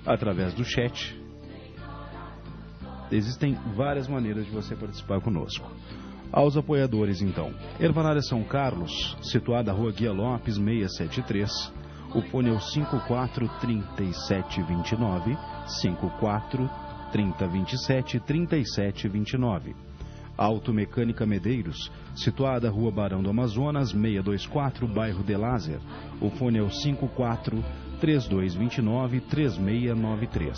através do chat. Existem várias maneiras de você participar conosco. Aos apoiadores, então. Ervanária São Carlos, situada na Rua Guia Lopes, 673. O fone é o 54-3729, 54-3027-3729. Automecânica Medeiros, situada na Rua Barão do Amazonas, 624, bairro de Lázer. O fone é o 54-3229-3693.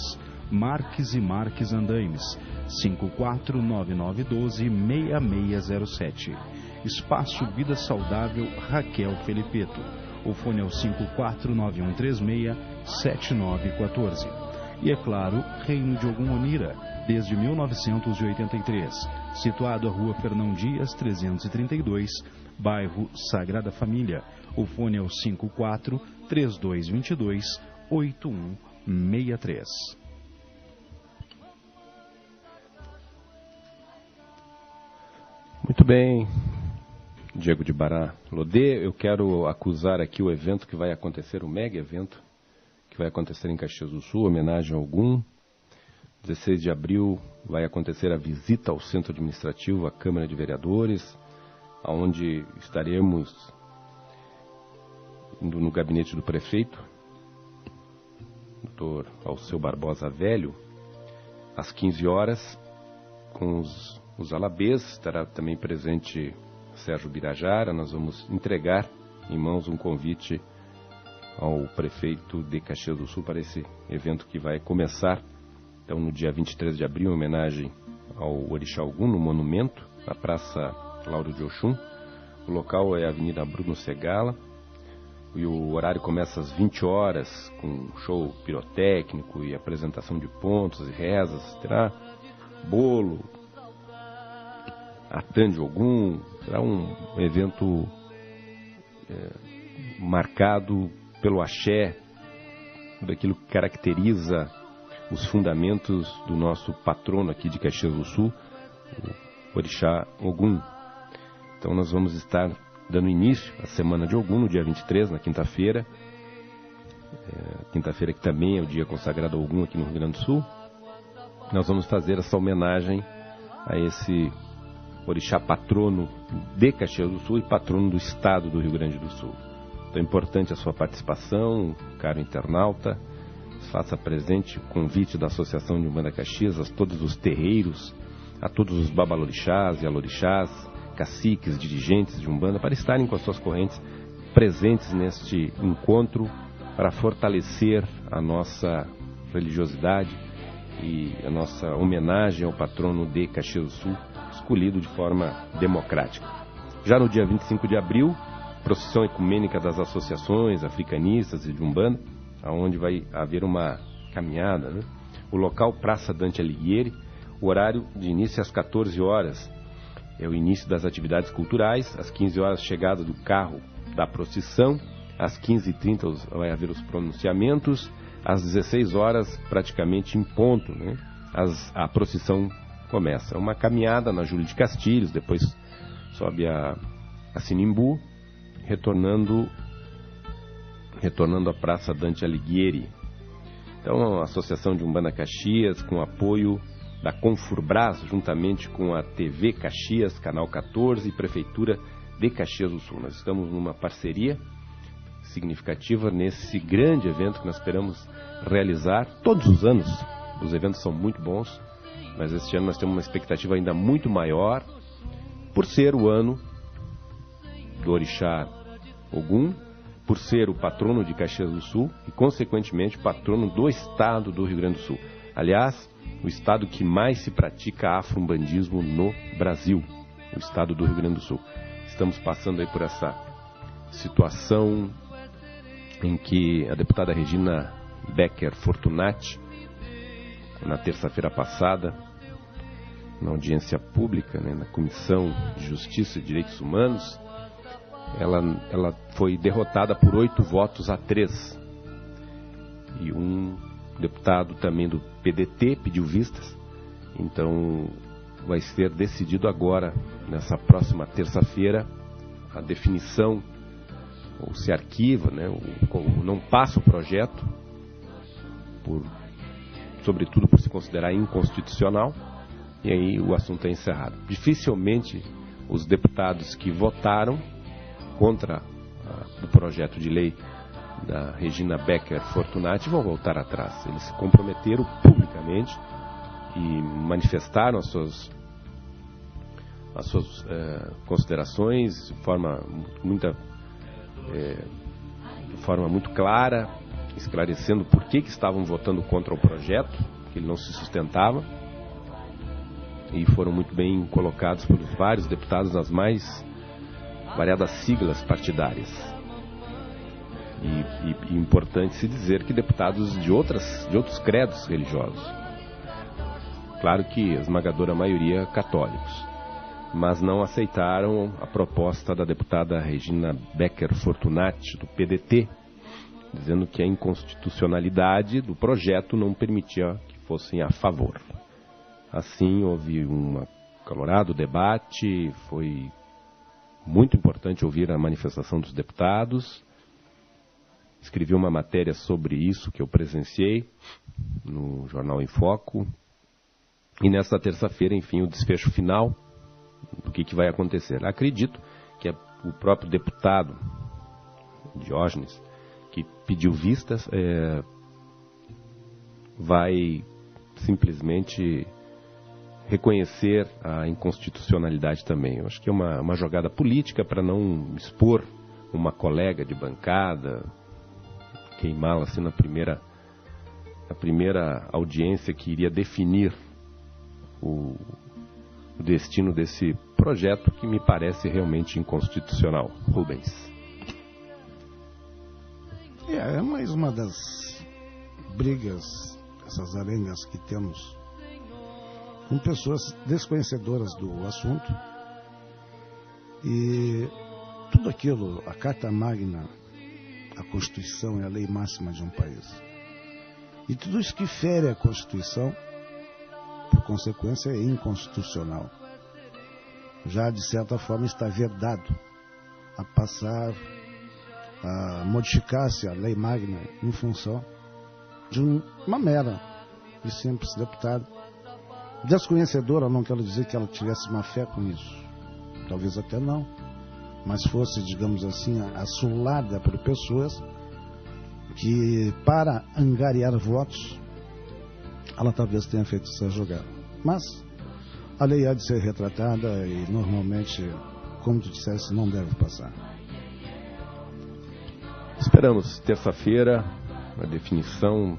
Marques e Marques Andaimes, 54-9912-6607. Espaço Vida Saudável Raquel Felipeto. O fone é o 54-9136-7914. E é claro, Reino de Ogum Onira, desde 1983. Situado à Rua Fernão Dias, 332, bairro Sagrada Família. O fone é o 54-3222-8163. Muito bem, Diego de Bará Lodê, eu quero acusar aqui o evento que vai acontecer, o mega evento que vai acontecer em Caxias do Sul, homenagem a Ogum. 16 de abril vai acontecer a visita ao Centro Administrativo, à Câmara de Vereadores, onde estaremos indo no gabinete do prefeito, Dr. Alceu Barbosa Velho, às 15 horas, com os alabês. Estará também presente Sérgio Birajara. Nós vamos entregar em mãos um convite ao prefeito de Caxias do Sul para esse evento que vai começar, então, no dia 23 de abril, em homenagem ao Orixá Ogum, no Monumento, na Praça Lauro de Oxum. O local é a Avenida Bruno Segala, e o horário começa às 20 horas, com show pirotécnico e apresentação de pontos e rezas. Terá bolo, Atã de Ogum. Será um evento marcado pelo axé, daquilo que caracteriza os fundamentos do nosso patrono aqui de Caxias do Sul, o Orixá Ogum. Então nós vamos estar dando início à Semana de Ogum no dia 23, na quinta-feira. Quinta-feira que também é o dia consagrado ao Ogum aqui no Rio Grande do Sul. Nós vamos fazer essa homenagem a esse Orixá patrono de Caxias do Sul e patrono do estado do Rio Grande do Sul. Então é importante a sua participação, caro internauta. Faça presente o convite da Associação de Umbanda Caxias a todos os terreiros, a todos os babalorixás e alorixás, caciques, dirigentes de Umbanda, para estarem com as suas correntes presentes neste encontro, para fortalecer a nossa religiosidade e a nossa homenagem ao patrono de Caxias do Sul, escolhido de forma democrática. Já no dia 25 de abril, procissão ecumênica das associações africanistas e de Umbanda, onde vai haver uma caminhada, né? O local, Praça Dante Alighieri. O horário de início às 14 horas. É o início das atividades culturais. Às 15 horas, chegada do carro da procissão. Às 15h30 vai haver os pronunciamentos. Às 16 horas, praticamente em ponto, né? A procissão começa. É uma caminhada na Júlio de Castilhos, depois sobe a Sinimbu, retornando à Praça Dante Alighieri. Então, a Associação de Umbanda Caxias, com apoio da Confurbras, juntamente com a TV Caxias, Canal 14 e Prefeitura de Caxias do Sul. Nós estamos numa parceria significativa nesse grande evento que nós esperamos realizar todos os anos. Os eventos são muito bons, mas este ano nós temos uma expectativa ainda muito maior, por ser o ano do Orixá Ogum, por ser o patrono de Caxias do Sul e, consequentemente, patrono do estado do Rio Grande do Sul. Aliás, o estado que mais se pratica afro-umbandismo no Brasil, o estado do Rio Grande do Sul. Estamos passando aí por essa situação em que a deputada Regina Becker Fortunati, na terça-feira passada, na audiência pública, né, na Comissão de Justiça e Direitos Humanos, ela foi derrotada por 8-3. E um deputado também do PDT pediu vistas. Então vai ser decidido agora, nessa próxima terça-feira, a definição, ou se arquiva, né, ou não passa o projeto por sobretudo por se considerar inconstitucional, e aí o assunto é encerrado. Dificilmente os deputados que votaram contra o projeto de lei da Regina Becker Fortunati vão voltar atrás. Eles se comprometeram publicamente e manifestaram as suas considerações de forma muito clara, esclarecendo por que estavam votando contra o projeto, que ele não se sustentava, e foram muito bem colocados pelos vários deputados nas mais variadas siglas partidárias. E importante se dizer que deputados de outros credos religiosos. Claro que a esmagadora maioria católicos, mas não aceitaram a proposta da deputada Regina Becker Fortunati, do PDT, dizendo que a inconstitucionalidade do projeto não permitia que fossem a favor. Assim, houve um acalorado debate, foi muito importante ouvir a manifestação dos deputados. Escrevi uma matéria sobre isso que eu presenciei no Jornal em Foco. E nesta terça-feira, enfim, o desfecho final do que vai acontecer. Acredito que o próprio deputado Diógenes, que pediu vistas, vai simplesmente reconhecer a inconstitucionalidade também. Eu acho que é uma jogada política para não expor uma colega de bancada, queimá-la assim na primeira audiência que iria definir o destino desse projeto, que me parece realmente inconstitucional. Rubens. É mais uma das brigas, essas arengas que temos com pessoas desconhecedoras do assunto. E tudo aquilo, a Carta Magna, a Constituição é a lei máxima de um país. E tudo isso que fere a Constituição, por consequência, é inconstitucional. Já, de certa forma, está vedado a passar, a modificar-se a lei magna em função de uma mera e simples deputada. Desconhecedora, não quero dizer que ela tivesse má fé com isso. Talvez até não. Mas fosse, digamos assim, assolada por pessoas que, para angariar votos, ela talvez tenha feito essa jogada. Mas a lei há de ser retratada e, normalmente, como tu disseste, não deve passar. Esperamos terça-feira a definição.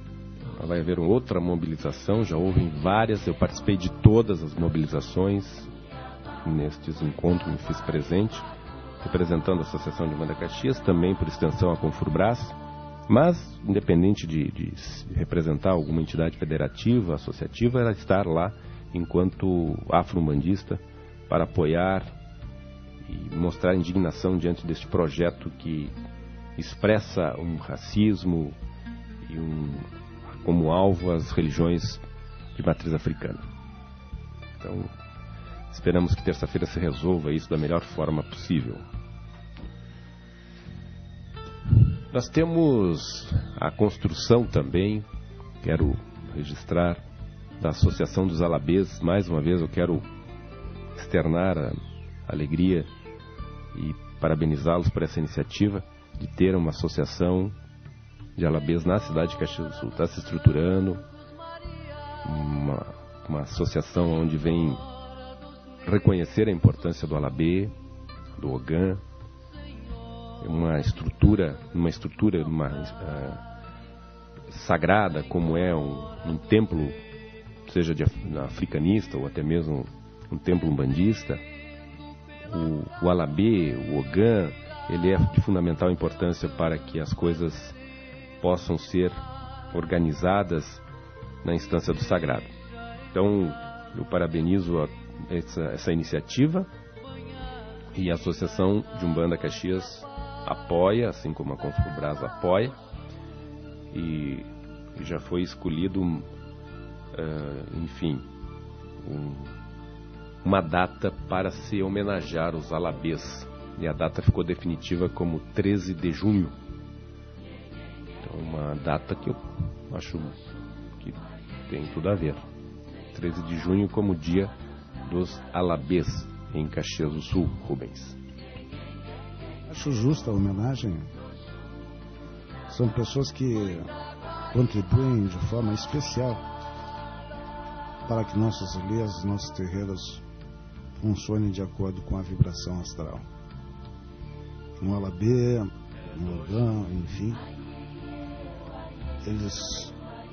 Vai haver outra mobilização, já houve várias, eu participei de todas as mobilizações. Nestes encontros me fiz presente, representando a Associação de Umbanda Caxias, também por extensão a Confurbrás. Mas, independente de representar alguma entidade federativa, associativa, era estar lá enquanto afro-umbandista para apoiar e mostrar indignação diante deste projeto que expressa um racismo e como alvo as religiões de matriz africana. Então, esperamos que terça-feira se resolva isso da melhor forma possível. Nós temos a construção também, quero registrar, da Associação dos Alabês. Mais uma vez eu quero externar a alegria e parabenizá-los por essa iniciativa de ter uma associação de Alabês na cidade de Caxias do Sul. Está se estruturando uma associação onde vem reconhecer a importância do Alabê, do Ogã, uma estrutura sagrada, como é um templo, seja africanista ou até mesmo um templo umbandista. O Alabê, o Ogã, ele é de fundamental importância para que as coisas possam ser organizadas na instância do sagrado. Então, eu parabenizo essa iniciativa, e a Associação de Umbanda Caxias apoia, assim como a Confurbrás apoia, e já foi escolhido, uma data para se homenagear os Alabês, e a data ficou definitiva como 13 de junho. Então, uma data que eu acho que tem tudo a ver. 13 de junho como dia dos Alabês, em Caxias do Sul, Rubens. Acho justa a homenagem. São pessoas que contribuem de forma especial para que nossas ilhas, nossos terreiros funcionem de acordo com a vibração astral. Um alabê, um ogã, enfim.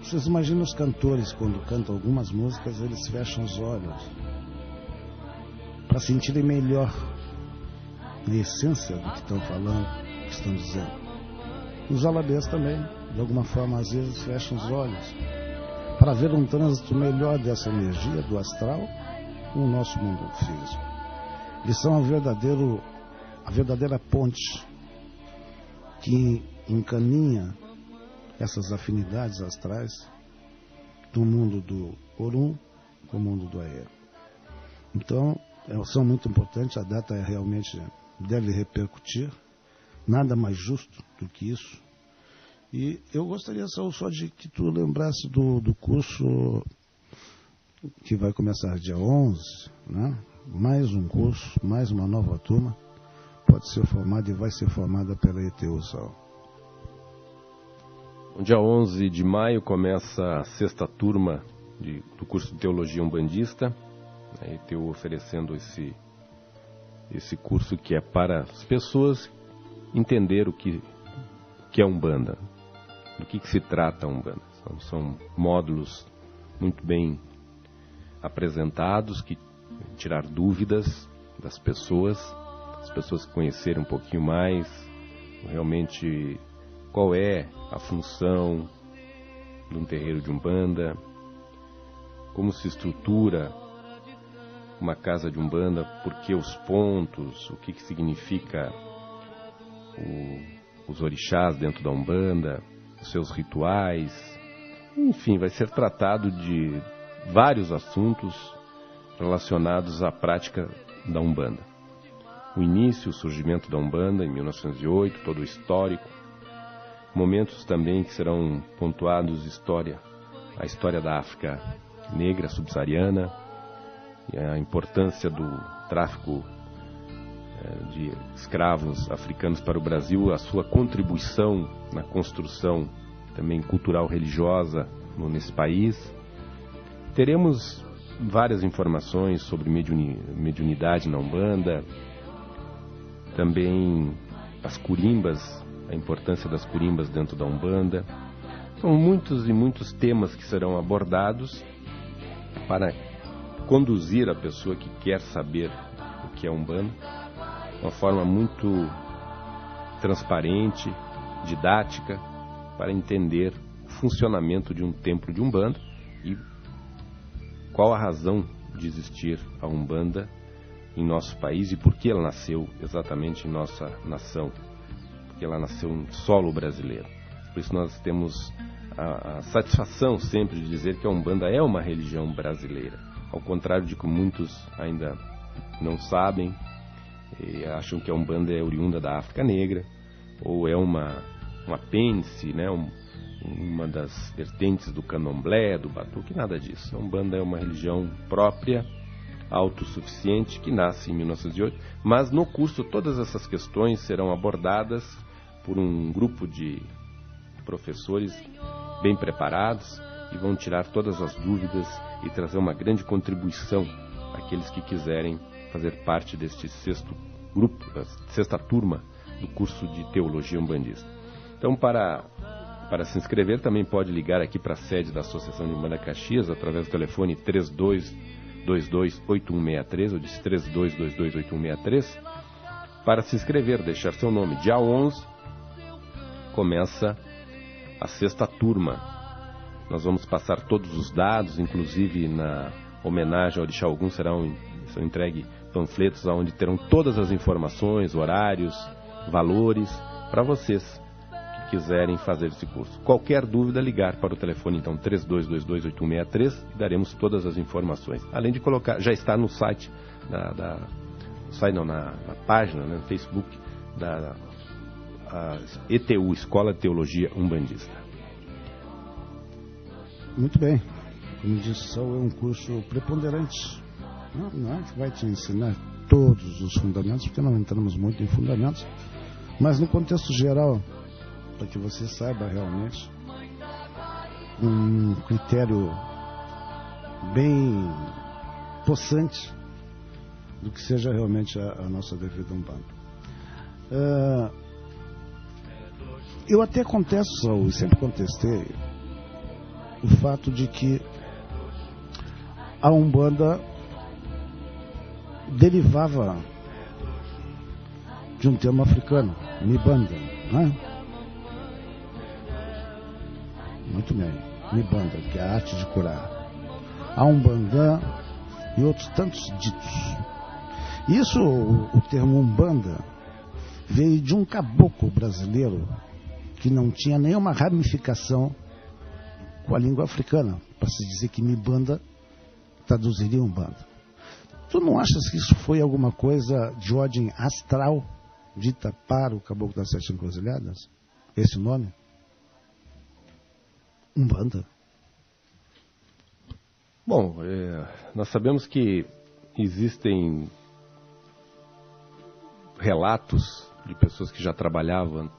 Vocês imaginam os cantores quando cantam algumas músicas, eles fecham os olhos para sentirem melhor a essência do que estão falando, do que estão dizendo. Os alabês também, de alguma forma, às vezes fecham os olhos para ver um trânsito melhor dessa energia do astral com o nosso mundo físico. Eles são a verdadeira ponte que encaminha essas afinidades astrais do mundo do Orum com o mundo do Aê. Então, são muito importantes, a data realmente deve repercutir, nada mais justo do que isso. E eu gostaria só de que tu lembrasse do curso que vai começar dia 11, né? Mais um curso, mais uma nova turma, pode ser formada e vai ser formada pela ETU-SAL. No dia 11 de maio começa a 6ª turma do curso de Teologia Umbandista, a ETU oferecendo esse curso que é para as pessoas entender o que é Umbanda, do que se trata a Umbanda. São módulos muito bem apresentados, que tirar dúvidas das pessoas, as pessoas conhecerem um pouquinho mais, realmente qual é a função de um terreiro de Umbanda, como se estrutura uma casa de Umbanda, por que os pontos, o que significa os orixás dentro da Umbanda, os seus rituais, enfim, vai ser tratado de vários assuntos relacionados à prática da Umbanda. O início, o surgimento da Umbanda em 1908, todo o histórico, momentos também que serão pontuados a história da África negra subsaariana, e a importância do tráfico de escravos africanos para o Brasil, a sua contribuição na construção também cultural religiosa nesse país. Teremos várias informações sobre mediunidade na Umbanda, também as curimbas, a importância das curimbas dentro da Umbanda. São muitos e muitos temas que serão abordados para conduzir a pessoa que quer saber o que é Umbanda de uma forma muito transparente, didática, para entender o funcionamento de um templo de Umbanda e qual a razão de existir a Umbanda em nosso país e por que ela nasceu exatamente em nossa nação, porque ela nasceu em solo brasileiro. Por isso nós temos a satisfação sempre de dizer que a Umbanda é uma religião brasileira, ao contrário de que muitos ainda não sabem e acham que a Umbanda é oriunda da África Negra ou é um apêndice, né, uma das vertentes do candomblé, do batuque, nada disso. A Umbanda é uma religião própria, autossuficiente, que nasce em 1908, mas no curso todas essas questões serão abordadas por um grupo de professores bem preparados e vão tirar todas as dúvidas e trazer uma grande contribuição àqueles que quiserem fazer parte deste 6ª turma do curso de Teologia Umbandista. Então, para se inscrever, também pode ligar aqui para a sede da Associação de Umbanda Caxias, através do telefone 3222-8163, eu disse 3222-8163, para se inscrever, deixar seu nome. Dia 11 começa a 6ª turma. Nós vamos passar todos os dados, inclusive na homenagem ao Orixá Ogum serão entregues panfletos onde terão todas as informações, horários, valores, para vocês que quiserem fazer esse curso. Qualquer dúvida, ligar para o telefone, então, 3222-8163 e daremos todas as informações. Além de colocar, já está no site, na página, né, no Facebook, da ETU, Escola de Teologia Umbandista. muito bem. Como disse, só é um curso preponderante. Não é que vai te ensinar todos os fundamentos, porque não entramos muito em fundamentos, mas no contexto geral, para que você saiba realmente um critério bem possante do que seja realmente a nossa devida Umbanda. Eu até contesto, Saul, e sempre contestei o fato de que a Umbanda derivava de um termo africano, Mibanda, né? Muito bem, Mibanda, que é a arte de curar. A Umbanda e outros tantos ditos. Isso, o termo Umbanda, veio de um caboclo brasileiro que não tinha nenhuma ramificação com a língua africana, para se dizer que Mibanda traduziria Umbanda. Tu não achas que isso foi alguma coisa de ordem astral, dita para o Caboclo das Sete Encruzilhadas? Esse nome? Umbanda. Bom, nós sabemos que existem relatos de pessoas que já trabalhavam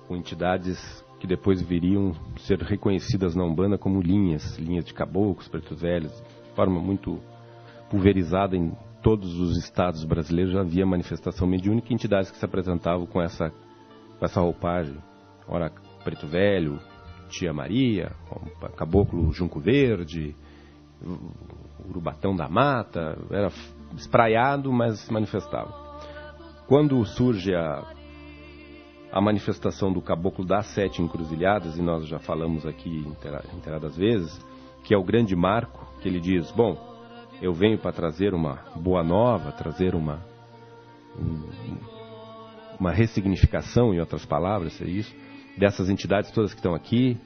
com entidades que depois viriam ser reconhecidas na Umbanda como linhas de caboclos, pretos velhos, de forma muito pulverizada em todos os estados brasileiros. Já havia manifestação mediúnica e entidades que se apresentavam com essa roupagem. Ora, preto velho, tia Maria, caboclo junco verde, urubatão da mata, era espraiado, mas se manifestava. Quando surge a manifestação do Caboclo das Sete Encruzilhadas, e nós já falamos aqui inteiradas vezes, que é o grande marco, que ele diz, bom, eu venho para trazer uma boa nova, trazer uma ressignificação, em outras palavras, é isso, dessas entidades todas que estão aqui,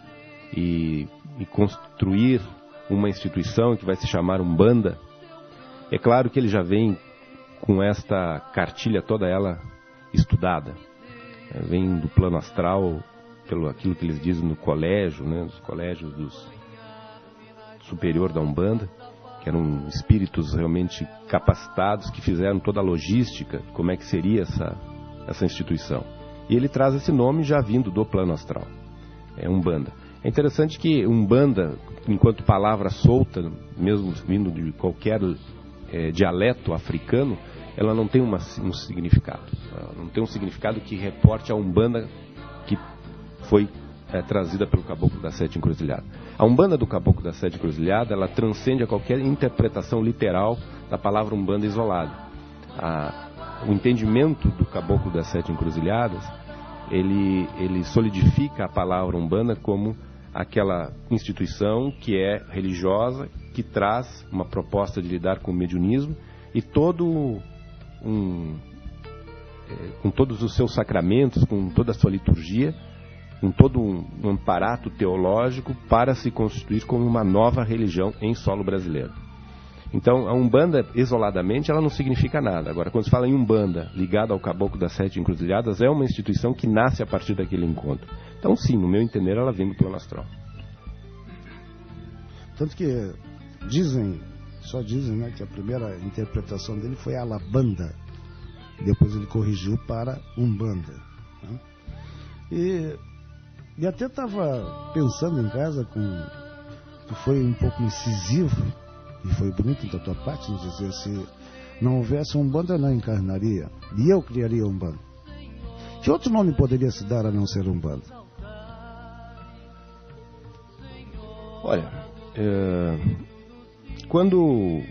e construir uma instituição que vai se chamar Umbanda. É claro que ele já vem com esta cartilha toda ela estudada. Vem do plano astral, pelo aquilo que eles dizem no colégio, né, nos colégios superior da Umbanda, que eram espíritos realmente capacitados, que fizeram toda a logística de como é que seria essa instituição. E ele traz esse nome já vindo do plano astral. É Umbanda. É interessante que Umbanda, enquanto palavra solta, mesmo vindo de qualquer dialeto africano, ela não tem um significado. Ela não tem um significado que reporte a Umbanda que foi trazida pelo Caboclo das Sete Encruzilhadas. A Umbanda do Caboclo das Sete Encruzilhadas, ela transcende a qualquer interpretação literal da palavra Umbanda isolada. O entendimento do Caboclo das Sete Encruzilhadas, ele solidifica a palavra Umbanda como aquela instituição que é religiosa, que traz uma proposta de lidar com o mediunismo e com todos os seus sacramentos, com toda a sua liturgia, com todo um aparato teológico para se constituir como uma nova religião em solo brasileiro. Então, a Umbanda, isoladamente, ela não significa nada. Agora, quando se fala em Umbanda, ligada ao Caboclo das Sete Encruzilhadas, é uma instituição que nasce a partir daquele encontro. Então, sim, no meu entender, ela vem do plano astral. Tanto que dizem, né, que a primeira interpretação dele foi Alabanda. Depois ele corrigiu para Umbanda. Né? E até estava pensando em casa, que foi um pouco incisivo, e foi bonito da tua parte, dizer, se não houvesse Umbanda, eu não encarnaria, e eu criaria Umbanda. Que outro nome poderia se dar a não ser Umbanda? Olha, quando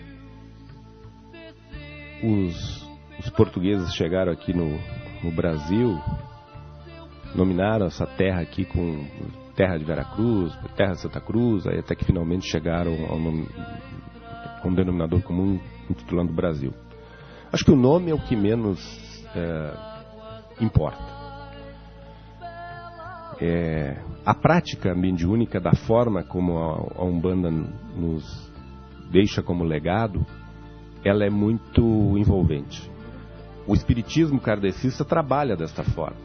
os portugueses chegaram aqui no Brasil, nominaram essa terra aqui com terra de Veracruz, terra de Santa Cruz, aí até que finalmente chegaram a um denominador comum intitulando Brasil. Acho que o nome é o que menos importa. A prática mediúnica, da forma como a Umbanda nos deixa como legado, ela é muito envolvente. O espiritismo kardecista trabalha desta forma,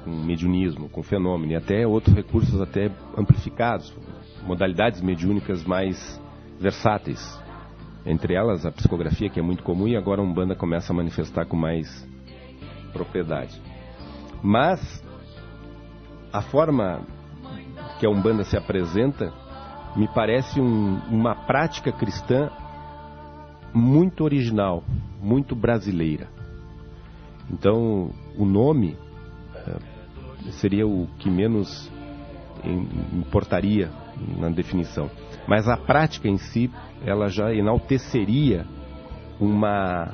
com mediunismo, com fenômeno, e até outros recursos até amplificados, modalidades mediúnicas mais versáteis. Entre elas a psicografia, que é muito comum, e agora a Umbanda começa a manifestar com mais propriedade. Mas a forma que a Umbanda se apresenta me parece uma prática cristã muito original, muito brasileira. Então o nome seria o que menos importaria na definição. Mas a prática em si, ela já enalteceria uma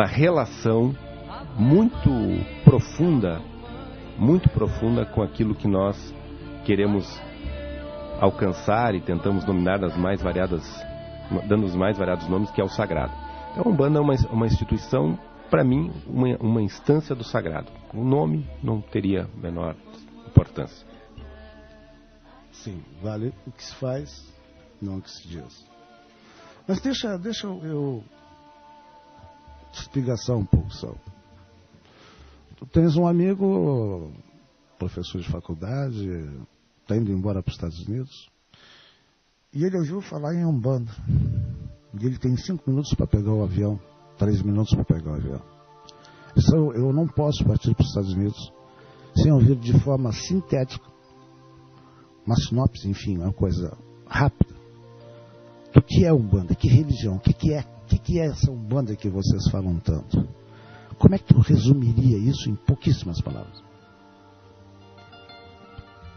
relação muito profunda com aquilo que nós queremos alcançar e tentamos nominar dando os mais variados nomes, que é o sagrado. Então a Umbanda é uma instituição, para mim, uma instância do sagrado. O nome não teria menor importância. Sim, vale o que se faz, não o que se diz. Mas deixa eu espigaçar um pouco, Sal. Tu tens um amigo, professor de faculdade, está indo embora para os Estados Unidos, e ele ouviu falar em Umbanda. E ele tem 5 minutos para pegar o avião, 3 minutos para pegar o avião. Então, eu não posso partir para os Estados Unidos sem ouvir de forma sintética, uma sinopse, enfim, uma coisa rápida, do que é Umbanda, que religião, o que é essa Umbanda que vocês falam tanto? Como é que tu resumiria isso em pouquíssimas palavras?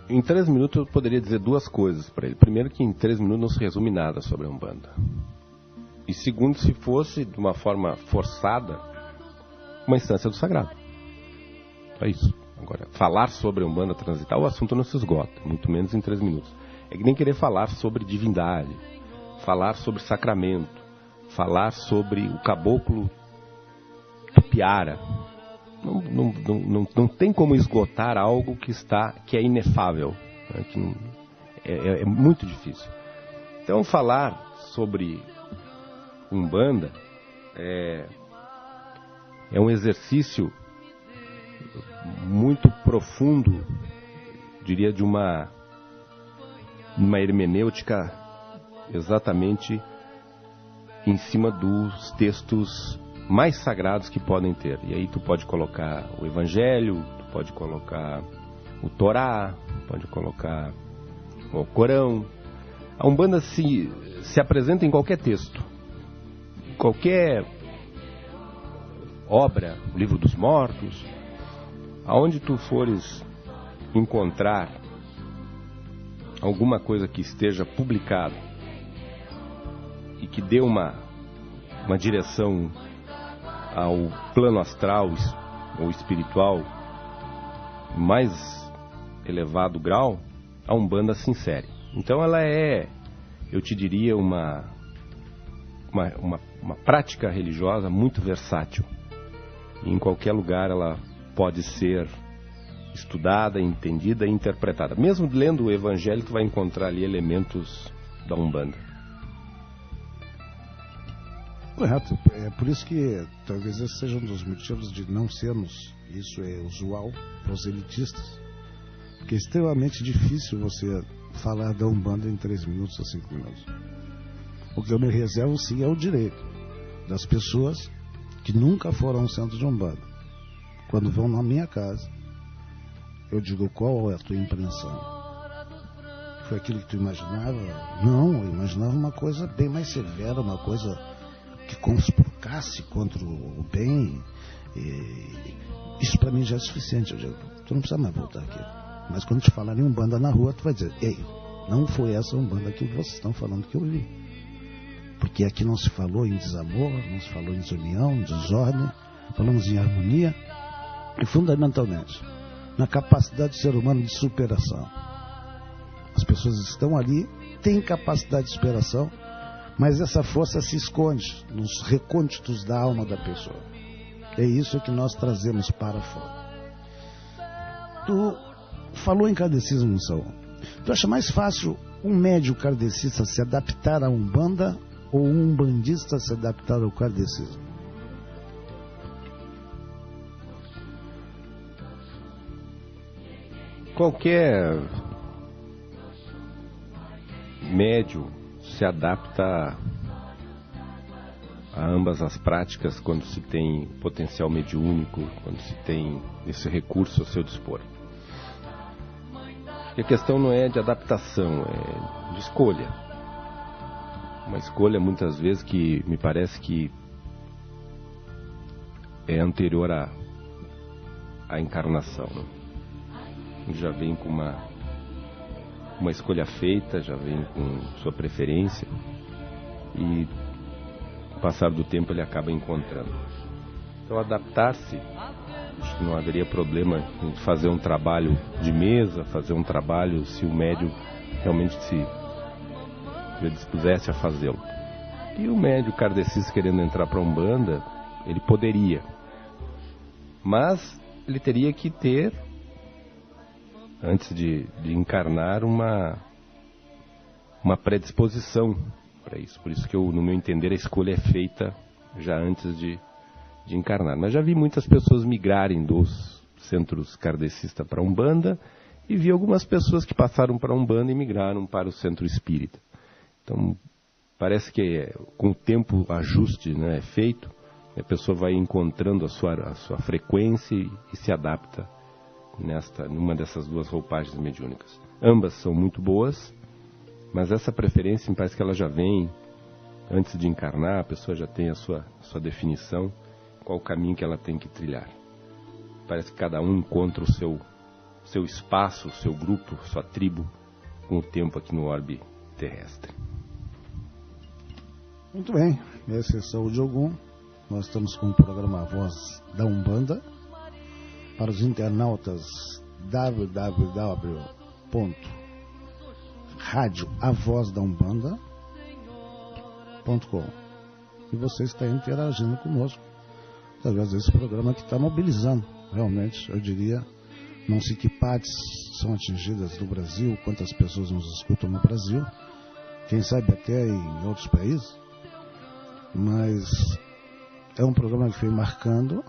Em 3 minutos eu poderia dizer 2 coisas para ele. Primeiro, que em 3 minutos não se resume nada sobre a Umbanda. E segundo, se fosse de uma forma forçada, uma instância do sagrado. É isso. Agora, falar sobre a Umbanda transital, o assunto não se esgota, muito menos em 3 minutos. É que nem querer falar sobre divindade, falar sobre sacramento, falar sobre o caboclo Tupiara. Não tem como esgotar algo que é inefável, né? É muito difícil. Então, falar sobre Umbanda é um exercício muito profundo, diria, de uma hermenêutica exatamente em cima dos textos mais sagrados que podem ter. E aí tu pode colocar o Evangelho, tu pode colocar o Torá, pode colocar o Corão. A Umbanda se apresenta em qualquer texto, qualquer obra, o Livro dos Mortos, aonde tu fores encontrar alguma coisa que esteja publicada e que dê uma direção ao plano astral ou espiritual mais elevado grau, a Umbanda se insere. Então ela é, eu te diria, uma prática religiosa muito versátil. E em qualquer lugar ela pode ser estudada, entendida e interpretada. Mesmo lendo o Evangelho, tu vai encontrar ali elementos da Umbanda. Correto. É por isso que talvez esse seja um dos motivos de não sermos, isso é usual para os elitistas, porque é extremamente difícil você falar da Umbanda em 3 minutos ou 5 minutos. O que eu me reservo, sim, é o direito das pessoas que nunca foram a um centro de Umbanda. Quando vão na minha casa, eu digo: qual é a tua impressão? Foi aquilo que tu imaginava? Não, eu imaginava uma coisa bem mais severa, uma coisa que conspurcasse contra o bem. Isso para mim já é suficiente. Eu digo: tu não precisa mais voltar aqui. Mas quando te falar em Umbanda na rua, tu vai dizer: ei, não foi essa Umbanda que vocês estão falando que eu vi. Porque aqui não se falou em desamor, não se falou em desunião, em desordem, falamos em harmonia e, fundamentalmente, na capacidade do ser humano de superação. As pessoas estão ali, têm capacidade de superação, mas essa força se esconde nos recônditos da alma da pessoa. É isso que nós trazemos para fora. Tu falou em kardecismo, Saul. Tu acha mais fácil um médium kardecista se adaptar à Umbanda ou um umbandista se adaptar ao kardecismo? Qualquer médio se adapta a ambas as práticas quando se tem potencial mediúnico, quando se tem esse recurso a seu dispor. E a questão não é de adaptação, é de escolha. Uma escolha muitas vezes que me parece que é anterior à encarnação, né? Já vem com uma escolha feita, já vem com sua preferência e com o passar do tempo ele acaba encontrando. Então adaptar-se, acho que não haveria problema em fazer um trabalho de mesa, fazer um trabalho se o médium realmente se dispusesse a fazê-lo. E o médium kardecista querendo entrar para a Umbanda, ele poderia, mas ele teria que ter, antes de encarnar, uma predisposição para isso. Por isso que, no meu entender, a escolha é feita já antes de encarnar. Mas já vi muitas pessoas migrarem dos centros kardecistas para a Umbanda e vi algumas pessoas que passaram para a Umbanda e migraram para o centro espírita. Então, parece que com o tempo o ajuste, né, é feito, a pessoa vai encontrando a sua frequência e se adapta numa dessas duas roupagens mediúnicas. Ambas são muito boas, mas essa preferência me parece que ela já vem antes de encarnar, a pessoa já tem a sua definição, qual o caminho que ela tem que trilhar. Parece que cada um encontra o seu espaço, o seu grupo, sua tribo, com o tempo aqui no orbe terrestre. Muito bem, esse é Saúde Ogum. Nós estamos com o programa Voz da Umbanda. Para os internautas, www.radioavozdaUmbanda.com. E você está interagindo conosco através desse programa que está mobilizando, realmente, eu diria, não sei que partes são atingidas no Brasil, quantas pessoas nos escutam no Brasil, quem sabe até em outros países, mas é um programa que foi marcando.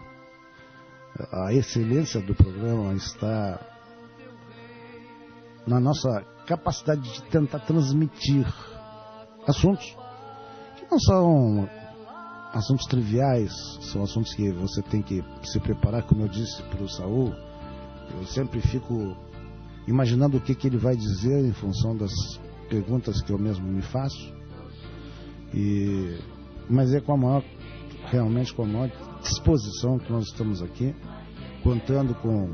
A excelência do programa está na nossa capacidade de tentar transmitir assuntos que não são assuntos triviais, são assuntos que você tem que se preparar, como eu disse para o Saul. Eu sempre fico imaginando o que ele vai dizer em função das perguntas que eu mesmo me faço, mas é realmente com a maior disposição que nós estamos aqui, contando com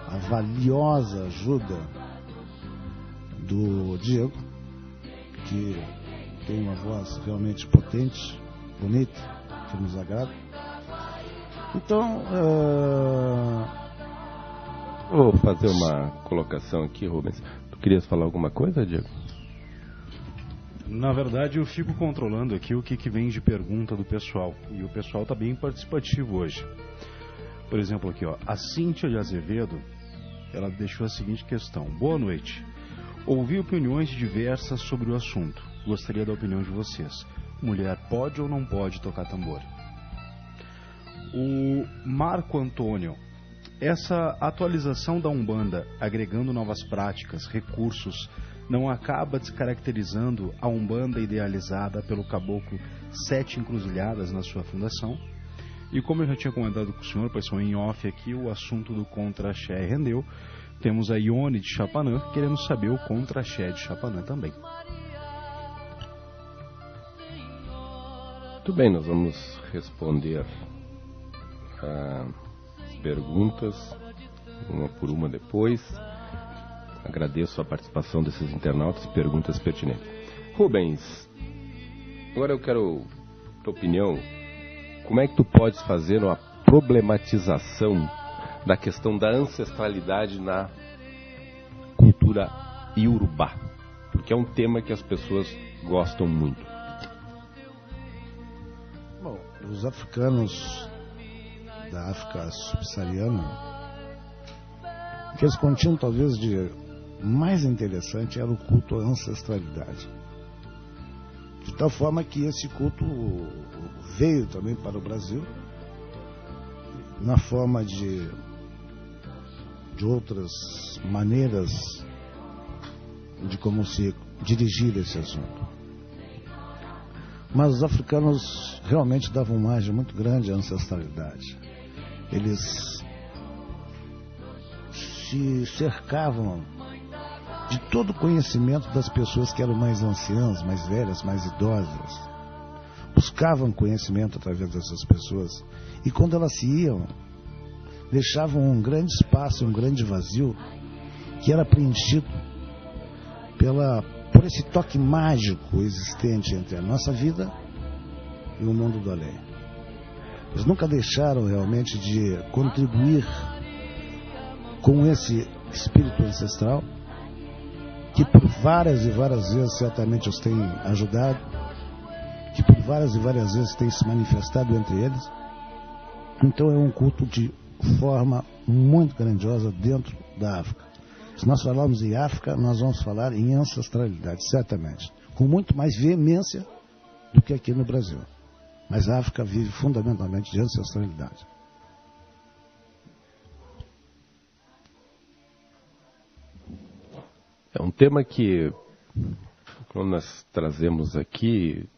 a valiosa ajuda do Diego, que tem uma voz realmente potente, bonita, que nos agrada. Então, vou fazer uma colocação aqui, Rubens. Tu querias falar alguma coisa, Diego? Na verdade, eu fico controlando aqui o que vem de pergunta do pessoal. E o pessoal está bem participativo hoje. Por exemplo, aqui, ó, a Cíntia de Azevedo, ela deixou a seguinte questão. Boa noite. Ouvi opiniões diversas sobre o assunto. Gostaria da opinião de vocês. Mulher pode ou não pode tocar tambor? O Marco Antônio. Essa atualização da Umbanda, agregando novas práticas, recursos, não acaba descaracterizando a Umbanda idealizada pelo caboclo Sete Encruzilhadas na sua fundação? E como eu já tinha comentado com o senhor, pessoal, em off aqui, o assunto do contra-axé rendeu. Temos a Ione de Chapanã querendo saber o contra-axé de Chapanã também. Muito bem, nós vamos responder as perguntas, uma por uma depois. Agradeço a participação desses internautas e perguntas pertinentes. Rubens, agora eu quero tua opinião. Como é que tu podes fazer uma problematização da questão da ancestralidade na cultura iorubá? Porque é um tema que as pessoas gostam muito. Bom, os africanos da África subsaariana, o que eles continham talvez de mais interessante era o culto à ancestralidade. De tal forma que esse culto veio também para o Brasil na forma de outras maneiras de como se dirigir esse assunto. Mas os africanos realmente davam margem muito grande à ancestralidade. Eles se cercavam de todo o conhecimento das pessoas que eram mais anciãs, mais velhas, mais idosas. Buscavam conhecimento através dessas pessoas. E quando elas se iam, deixavam um grande espaço, um grande vazio, que era preenchido por esse toque mágico existente entre a nossa vida e o mundo do além. Eles nunca deixaram realmente de contribuir com esse espírito ancestral, que por várias e várias vezes certamente os tem ajudado, que por várias e várias vezes tem se manifestado entre eles. Então é um culto de forma muito grandiosa dentro da África. Se nós falarmos em África, nós vamos falar em ancestralidade, certamente, com muito mais veemência do que aqui no Brasil. Mas a África vive fundamentalmente de ancestralidade. É um tema que, quando nós trazemos aqui,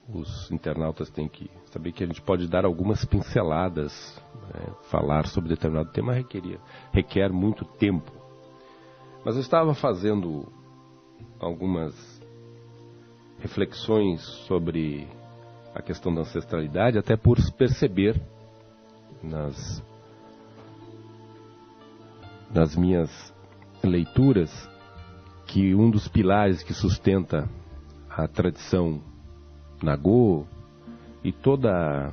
os internautas têm que saber que a gente pode dar algumas pinceladas, né? Falar sobre determinado tema requer muito tempo. Mas eu estava fazendo algumas reflexões sobre a questão da ancestralidade, até por perceber nas minhas leituras que um dos pilares que sustenta a tradição Nagô e toda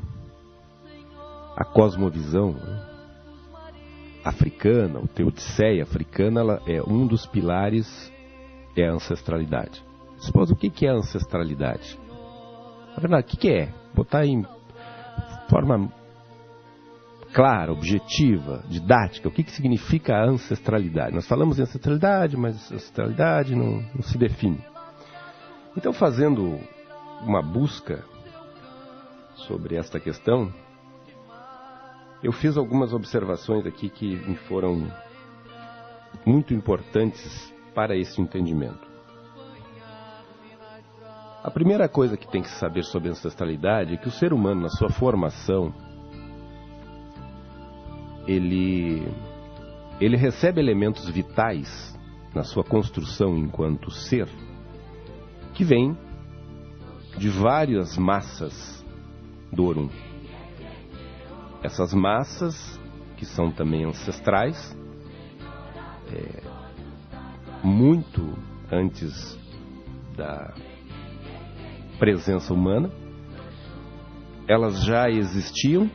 a cosmovisão, né, africana, o Teodiceia africana, ela é um dos pilares, é a ancestralidade. Esposa, o que é a ancestralidade? Na verdade, o que é? Botar em forma clara, objetiva, didática, o que significa a ancestralidade? Nós falamos em ancestralidade, mas ancestralidade não se define. Então, fazendo uma busca sobre esta questão, eu fiz algumas observações aqui que me foram muito importantes para esse entendimento. A primeira coisa que tem que saber sobre a ancestralidade é que o ser humano, na sua formação, ele recebe elementos vitais na sua construção enquanto ser, que vêm de várias massas do Orum. Essas massas, que são também ancestrais, muito antes da presença humana, elas já existiam,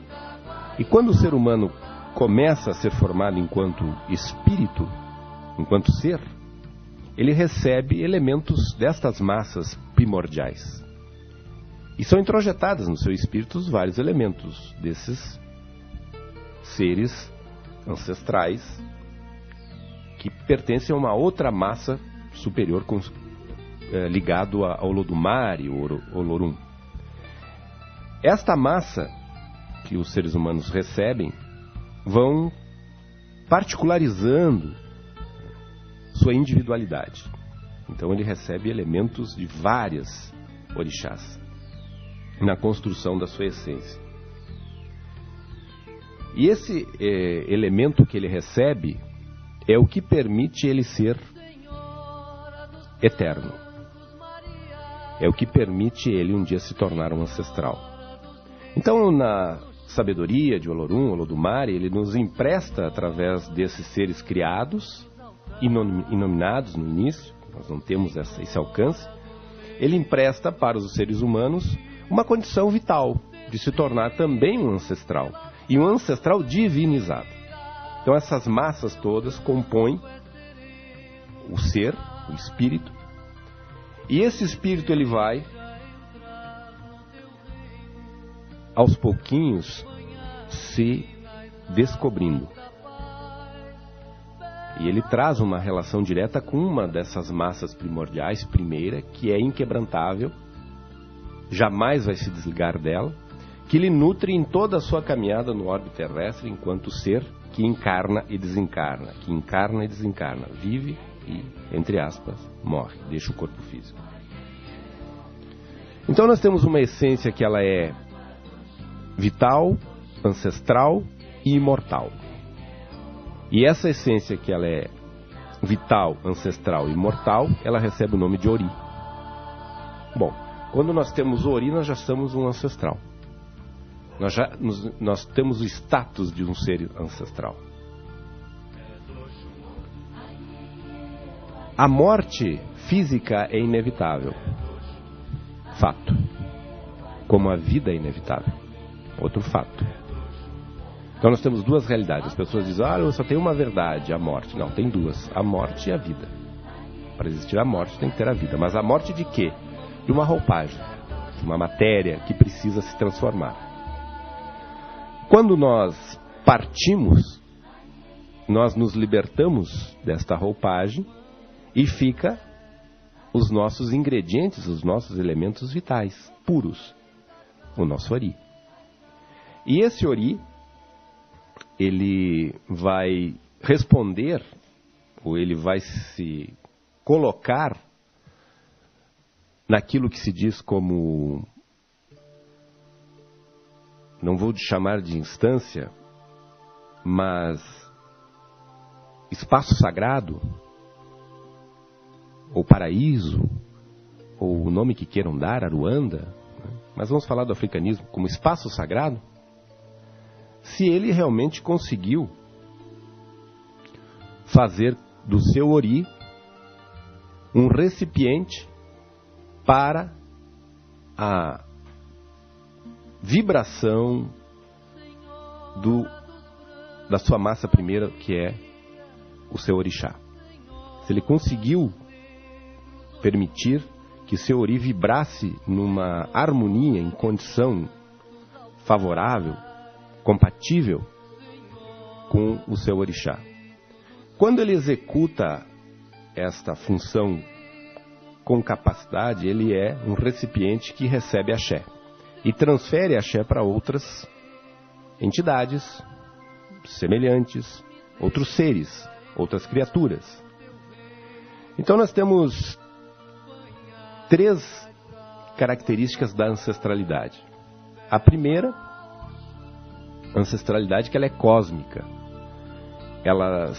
e quando o ser humano começa a ser formado enquanto espírito, enquanto ser, ele recebe elementos destas massas primordiais. E são introjetadas no seu espírito vários elementos desses seres ancestrais que pertencem a uma outra massa superior ligado ao Olodumare, Olorum. Esta massa que os seres humanos recebem vão particularizando sua individualidade. Então ele recebe elementos de várias orixás na construção da sua essência. E esse elemento que ele recebe é o que permite ele ser eterno. É o que permite ele um dia se tornar um ancestral. Então, na sabedoria de Olorum, Olodumare, ele nos empresta, através desses seres criados, inominados no início, nós não temos esse alcance, ele empresta para os seres humanos uma condição vital de se tornar também um ancestral, e um ancestral divinizado. Então essas massas todas compõem o ser, o espírito, e esse espírito ele vai aos pouquinhos se descobrindo. E ele traz uma relação direta com uma dessas massas primordiais, primeira, que é inquebrantável, jamais vai se desligar dela, que lhe nutre em toda a sua caminhada no orbe terrestre, enquanto ser que encarna e desencarna, vive e, entre aspas, morre, deixa o corpo físico. Então nós temos uma essência que ela é vital, ancestral e imortal. E essa essência que ela é vital, ancestral e imortal, ela recebe o nome de Ori. Bom, quando nós temos Ori, nós já somos um ancestral. Nós temos o status de um ser ancestral. A morte física é inevitável. Fato. Como a vida é inevitável. Outro fato. Então nós temos duas realidades. As pessoas dizem, eu só tenho uma verdade, a morte. Não, tem duas. A morte e a vida. Para existir a morte tem que ter a vida. Mas a morte de quê? De uma roupagem. De uma matéria que precisa se transformar. Quando nós partimos, nós nos libertamos desta roupagem e fica os nossos ingredientes, os nossos elementos vitais, puros. O nosso Ori. E esse Ori, ele vai responder, ou ele vai se colocar naquilo que se diz como, não vou chamar de instância, mas espaço sagrado, ou paraíso, ou o nome que queiram dar, Aruanda, mas vamos falar do africanismo como espaço sagrado, se ele realmente conseguiu fazer do seu Ori um recipiente para a vibração da sua massa primeira, que é o seu orixá. Se ele conseguiu permitir que seu Ori vibrasse numa harmonia, em condição favorável, compatível com o seu orixá. Quando ele executa esta função com capacidade, ele é um recipiente que recebe axé e transfere axé para outras entidades semelhantes, outros seres, outras criaturas. Então nós temos 3 características da ancestralidade. A primeira, ancestralidade, que ela é cósmica. Ela,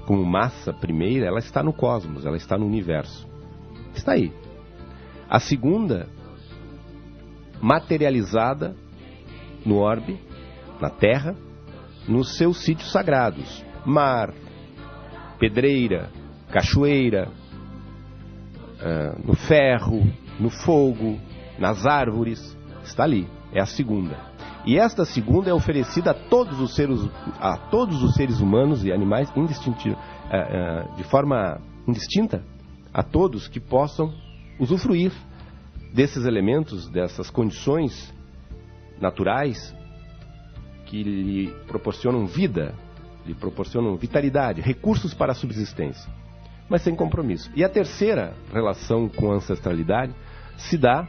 como massa primeira, ela está no cosmos, ela está no universo. Está aí. A segunda, materializada no orbe, na terra, nos seus sítios sagrados. Mar, pedreira, cachoeira, no ferro, no fogo, nas árvores, está ali, é a segunda. E esta segunda é oferecida a todos os seres humanos e animais de forma indistinta, a todos que possam usufruir desses elementos, dessas condições naturais que lhe proporcionam vida, lhe proporcionam vitalidade, recursos para a subsistência, mas sem compromisso. E a terceira relação com a ancestralidade se dá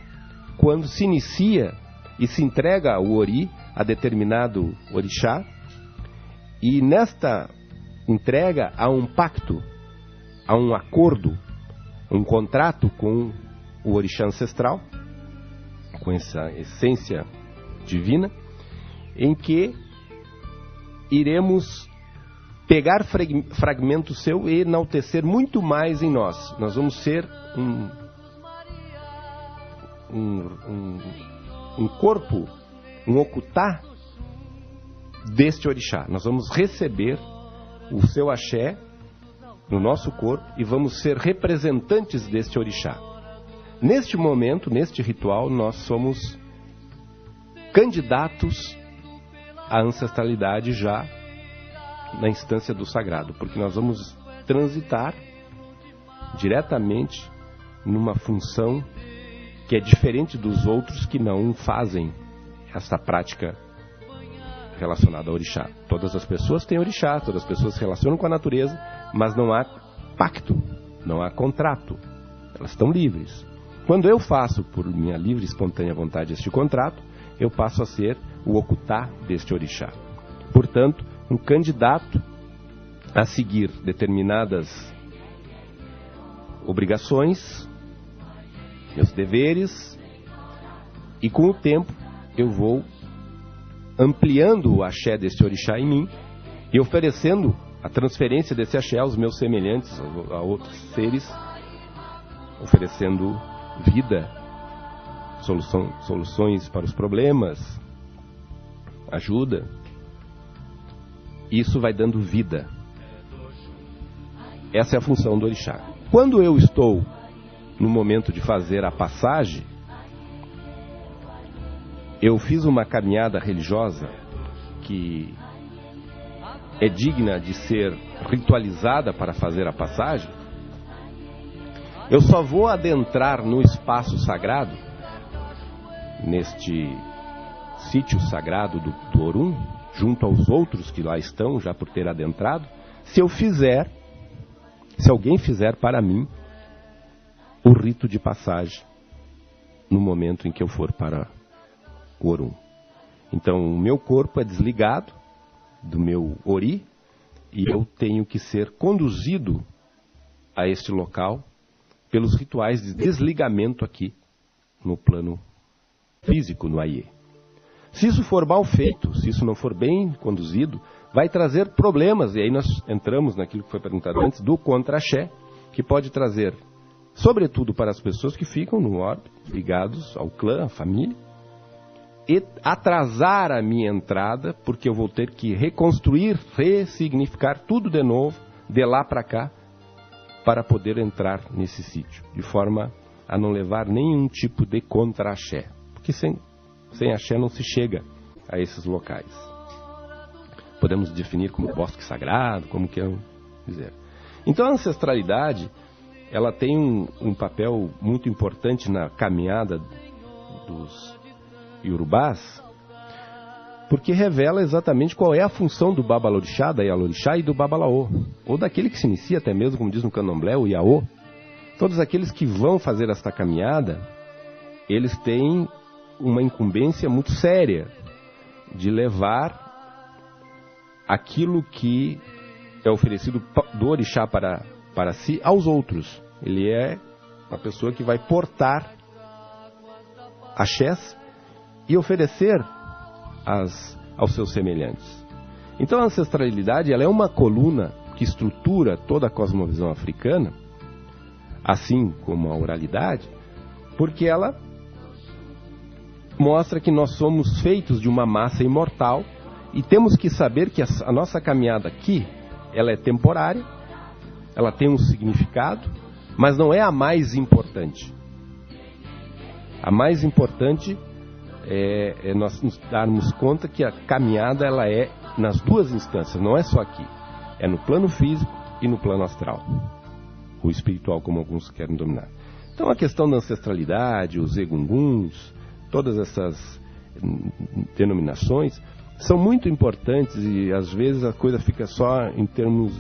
quando se inicia e se entrega o Ori a determinado orixá, e nesta entrega há um pacto, há um acordo, um contrato com o orixá ancestral, com essa essência divina, em que iremos pegar fragmento seu e enaltecer muito mais em nós. Nós vamos ser um corpo, um okutá deste orixá. Nós vamos receber o seu axé no nosso corpo e vamos ser representantes deste orixá. Neste momento, neste ritual, nós somos candidatos à ancestralidade já na instância do sagrado, porque nós vamos transitar diretamente numa função que é diferente dos outros que não fazem essa prática relacionada ao orixá. Todas as pessoas têm orixá, todas as pessoas se relacionam com a natureza, mas não há pacto, não há contrato. Elas estão livres. Quando eu faço, por minha livre e espontânea vontade, este contrato, eu passo a ser o okutá deste orixá. Portanto, um candidato a seguir determinadas obrigações, meus deveres, e com o tempo eu vou ampliando o axé desse orixá em mim e oferecendo a transferência desse axé aos meus semelhantes, a outros seres, oferecendo vida, soluções para os problemas, ajuda. Isso vai dando vida. Essa é a função do orixá. Quando eu estou no momento de fazer a passagem, eu fiz uma caminhada religiosa que é digna de ser ritualizada para fazer a passagem. Eu só vou adentrar no espaço sagrado, neste sítio sagrado do Orum, junto aos outros que lá estão, já por ter adentrado, se alguém fizer para mim o rito de passagem no momento em que eu for para o Orum. Então, o meu corpo é desligado do meu ori e eu tenho que ser conduzido a este local pelos rituais de desligamento aqui no plano físico, no Aie. Se isso for mal feito, se isso não for bem conduzido, vai trazer problemas, e aí nós entramos naquilo que foi perguntado antes, do contra-axé, que pode trazer, sobretudo para as pessoas que ficam no orbe, ligados ao clã, à família, e atrasar a minha entrada, porque eu vou ter que reconstruir, ressignificar tudo de novo, de lá para cá, para poder entrar nesse sítio, de forma a não levar nenhum tipo de contra-axé, porque sem axé não se chega a esses locais. Podemos definir como bosque sagrado, como queiram dizer. Então a ancestralidade, ela tem um papel muito importante na caminhada dos Iorubás, porque revela exatamente qual é a função do Babalorixá, da Ialorixá e do Babalaô, ou daquele que se inicia até mesmo, como diz no Candomblé, o Iaô. Todos aqueles que vão fazer esta caminhada, eles têm uma incumbência muito séria de levar aquilo que é oferecido do orixá para si aos outros. Ele é uma pessoa que vai portar axés e oferecer aos seus semelhantes. Então a ancestralidade, ela é uma coluna que estrutura toda a cosmovisão africana, assim como a oralidade, porque ela mostra que nós somos feitos de uma massa imortal e temos que saber que a nossa caminhada aqui, ela é temporária, ela tem um significado, mas não é a mais importante. A mais importante é nós nos darmos conta que a caminhada, ela é nas duas instâncias, não é só aqui. É no plano físico e no plano astral. O espiritual, como alguns querem dominar. Então a questão da ancestralidade, os egunguns, todas essas denominações são muito importantes e às vezes a coisa fica só em termos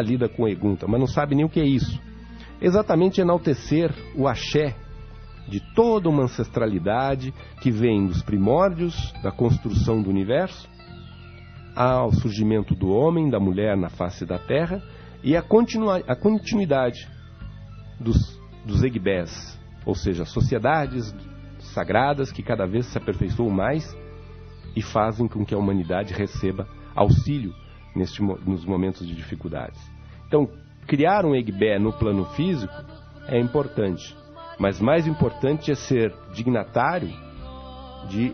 lida com egunta, mas não sabe nem o que é isso. Exatamente enaltecer o axé de toda uma ancestralidade que vem dos primórdios da construção do universo ao surgimento do homem, da mulher na face da terra e a continuidade dos egbés, ou seja, sociedades sagradas que cada vez se aperfeiçoam mais e fazem com que a humanidade receba auxílio nos momentos de dificuldades. Então, criar um egbé no plano físico é importante, mas mais importante é ser dignatário de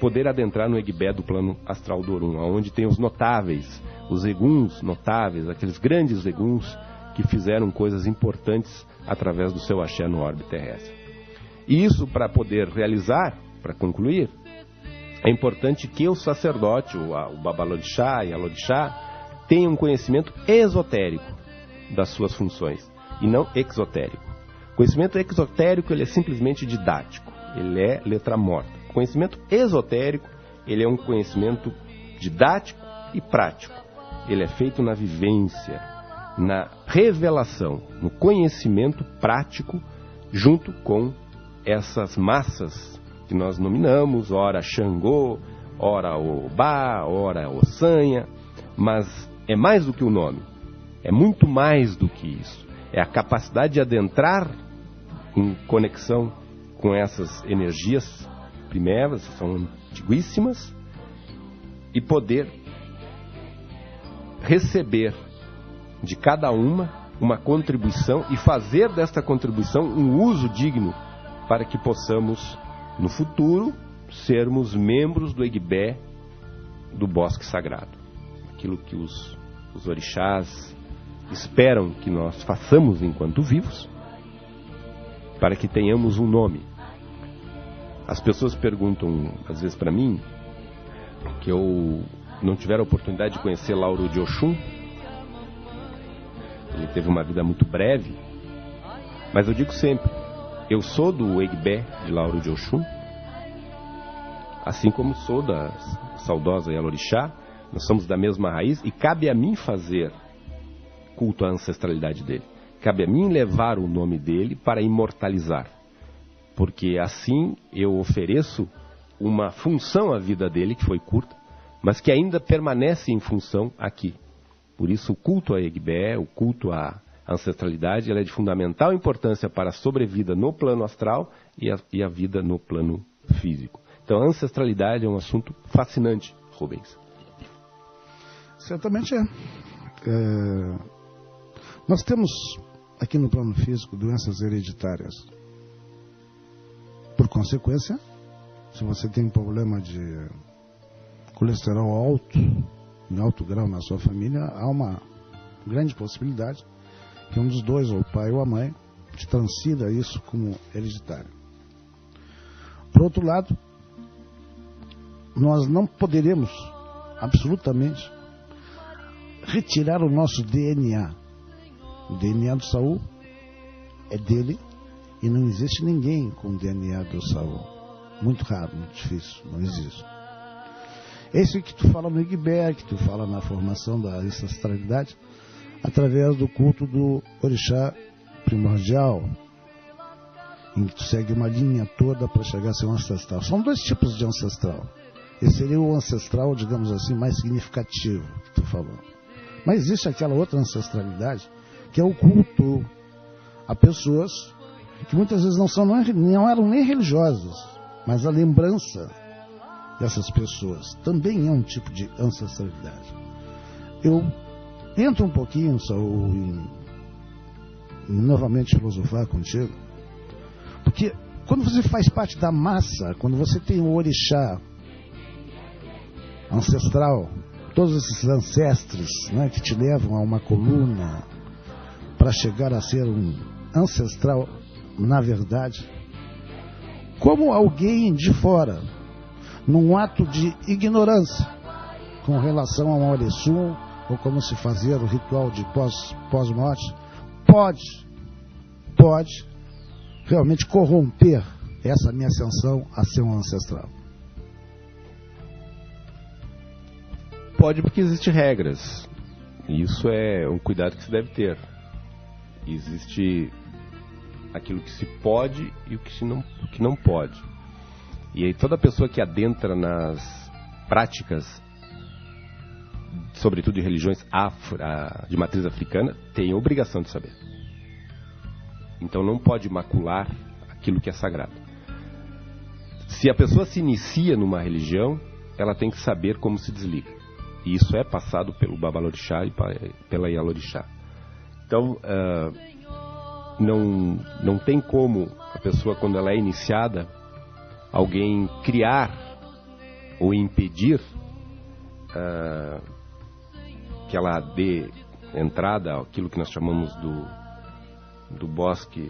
poder adentrar no egbé do plano astral do Orum, onde tem os notáveis, os eguns notáveis, aqueles grandes eguns que fizeram coisas importantes através do seu axé no orbe terrestre. E isso, para poder realizar, para concluir, é importante que o sacerdote, o Babalorixá e a Alorixá, tenham um conhecimento esotérico das suas funções, e não exotérico. O conhecimento exotérico, ele é simplesmente didático, ele é letra morta. O conhecimento esotérico, ele é um conhecimento didático e prático. Ele é feito na vivência, na revelação, no conhecimento prático, junto com essas massas que nós nominamos, ora Xangô, ora Obá, ora Ossanha, mas é mais do que o nome, é muito mais do que isso. É a capacidade de adentrar em conexão com essas energias primeiras, são antiguíssimas, e poder receber de cada uma contribuição e fazer desta contribuição um uso digno para que possamos, no futuro, sermos membros do Egbé do Bosque Sagrado. Aquilo que os orixás esperam que nós façamos enquanto vivos, para que tenhamos um nome. As pessoas perguntam, às vezes para mim, que eu não tive a oportunidade de conhecer Lauro de Oxum. Ele teve uma vida muito breve, mas eu digo sempre, eu sou do Egbé de Lauro de Oxum, assim como sou da saudosa Yalorixá. Nós somos da mesma raiz e cabe a mim fazer culto à ancestralidade dele. Cabe a mim levar o nome dele para imortalizar, porque assim eu ofereço uma função à vida dele, que foi curta, mas que ainda permanece em função aqui. Por isso o culto a Egbé, o culto à ancestralidade, ela é de fundamental importância para a sobrevida no plano astral e a vida no plano físico. Então a ancestralidade é um assunto fascinante, Rubens. Certamente é. Nós temos aqui no plano físico doenças hereditárias. Por consequência, se você tem problema de colesterol alto, em alto grau na sua família, há uma grande possibilidade que um dos dois, ou o pai ou a mãe, te transfira isso como hereditário. Por outro lado, nós não poderemos absolutamente retirar o nosso DNA. O DNA do Saul é dele e não existe ninguém com o DNA do Saul. Muito raro, muito difícil, não existe. Esse que tu fala no Egbé, que tu fala na formação da ancestralidade, através do culto do orixá primordial, em que tu segue uma linha toda para chegar a ser um ancestral. São dois tipos de ancestral. Esse seria o ancestral, digamos assim, mais significativo que tu falou. Mas existe aquela outra ancestralidade, que é o culto a pessoas que muitas vezes não eram nem religiosas, mas a lembrança dessas pessoas também é um tipo de ancestralidade. Eu entro um pouquinho, Saul, em novamente filosofar contigo, porque quando você faz parte da massa, quando você tem o orixá ancestral, todos esses ancestres, né, que te levam a uma coluna para chegar a ser um ancestral na verdade, como alguém de fora, num ato de ignorância com relação a um Orixum, ou como se fazia o ritual de pós-morte, pode realmente corromper essa minha ascensão a ser um ancestral? Pode, porque existem regras. Isso é um cuidado que se deve ter. Existe aquilo que se pode e o que não pode. E aí toda pessoa que adentra nas práticas, sobretudo de religiões de matriz africana, tem a obrigação de saber. Então não pode macular aquilo que é sagrado. Se a pessoa se inicia numa religião, ela tem que saber como se desliga. E isso é passado pelo Babalorixá e pela Yalorixá. Então, não tem como a pessoa, quando ela é iniciada, alguém criar ou impedir que ela dê entrada àquilo que nós chamamos do bosque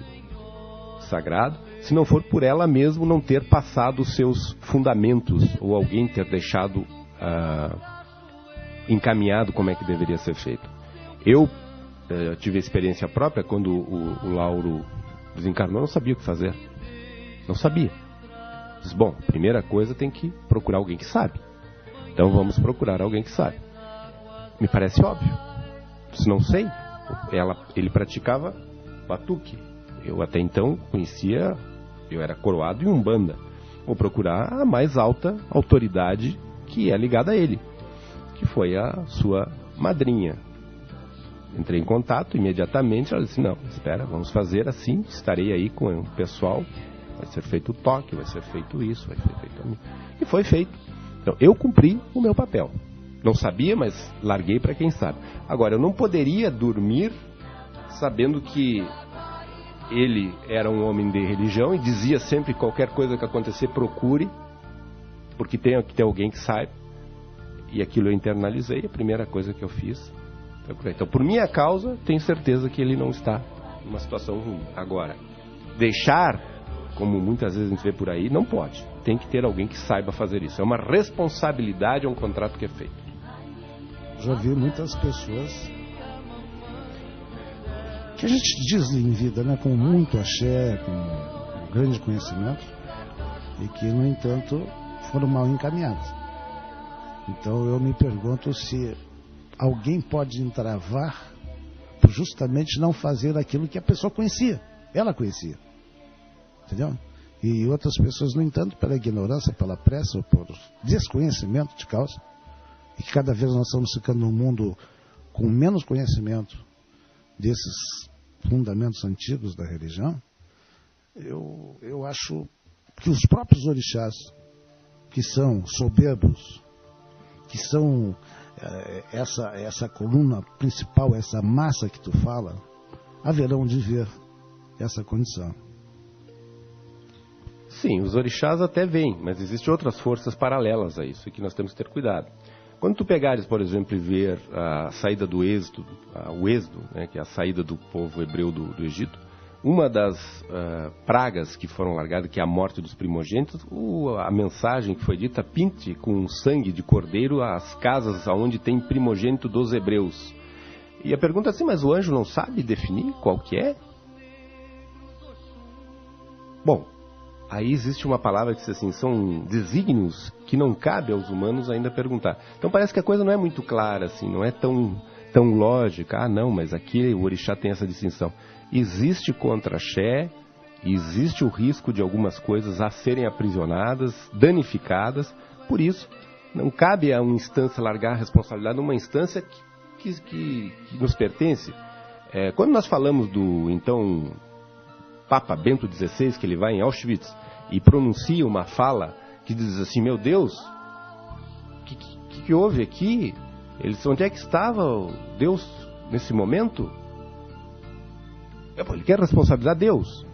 sagrado, se não for por ela mesma não ter passado os seus fundamentos, ou alguém ter deixado encaminhado como é que deveria ser feito. Eu tive a experiência própria quando o Lauro desencarnou, não sabia o que fazer. Não sabia. Disse, bom, primeira coisa, tem que procurar alguém que sabe. Então vamos procurar alguém que sabe. Me parece óbvio. Se não sei, ele praticava batuque. Eu até então conhecia, eu era coroado em Umbanda. Vou procurar a mais alta autoridade que é ligada a ele, que foi a sua madrinha. entrei em contato imediatamente. Ela disse, não, espera, vamos fazer assim, estarei aí com o pessoal, vai ser feito o toque, vai ser feito isso, vai ser feito... E foi feito. Então, eu cumpri o meu papel. Não sabia, mas larguei para quem sabe. Agora, eu não poderia dormir sabendo que ele era um homem de religião e dizia sempre, qualquer coisa que acontecer, procure, porque tem que ter alguém que saiba. E aquilo eu internalizei, a primeira coisa que eu fiz. Então, por minha causa, tenho certeza que ele não está numa situação ruim. Agora, deixar, como muitas vezes a gente vê por aí, não pode. Tem que ter alguém que saiba fazer isso. É uma responsabilidade, é um contrato que é feito. Já vi muitas pessoas que a gente diz em vida, né, com muito axé, com grande conhecimento, e que, no entanto, foram mal encaminhados. Então eu me pergunto se alguém pode entravar por justamente não fazer aquilo que a pessoa conhecia, ela conhecia, entendeu? E outras pessoas, no entanto, pela ignorância, pela pressa ou por desconhecimento de causa, e que cada vez nós estamos ficando num mundo com menos conhecimento desses fundamentos antigos da religião, eu acho que os próprios orixás, que são soberbos, que são essa coluna principal, essa massa que tu fala, haverão de ver essa condição. Sim, os orixás até vêm, mas existem outras forças paralelas a isso, e que nós temos que ter cuidado. Quando tu pegares, por exemplo, e ver a saída do êxodo, o êxodo, né, que é a saída do povo hebreu do Egito, uma das pragas que foram largadas, que é a morte dos primogênitos, a mensagem que foi dita, pinte com sangue de cordeiro as casas onde tem primogênito dos hebreus. E a pergunta é assim, mas o anjo não sabe definir qual que é? Bom, aí existe uma palavra que diz assim, são desígnios que não cabe aos humanos ainda perguntar. Então parece que a coisa não é muito clara, assim, não é tão lógica. Ah, não, mas aqui o orixá tem essa distinção. Existe contra-axé, existe o risco de algumas coisas a serem aprisionadas, danificadas. Por isso, não cabe a uma instância largar a responsabilidade numa instância que nos pertence. Quando nós falamos do, então, Papa Bento XVI, que ele vai em Auschwitz e pronuncia uma fala que diz assim, meu Deus, o que houve aqui? Onde é que estava Deus nesse momento? Ele quer responsabilizar Deus.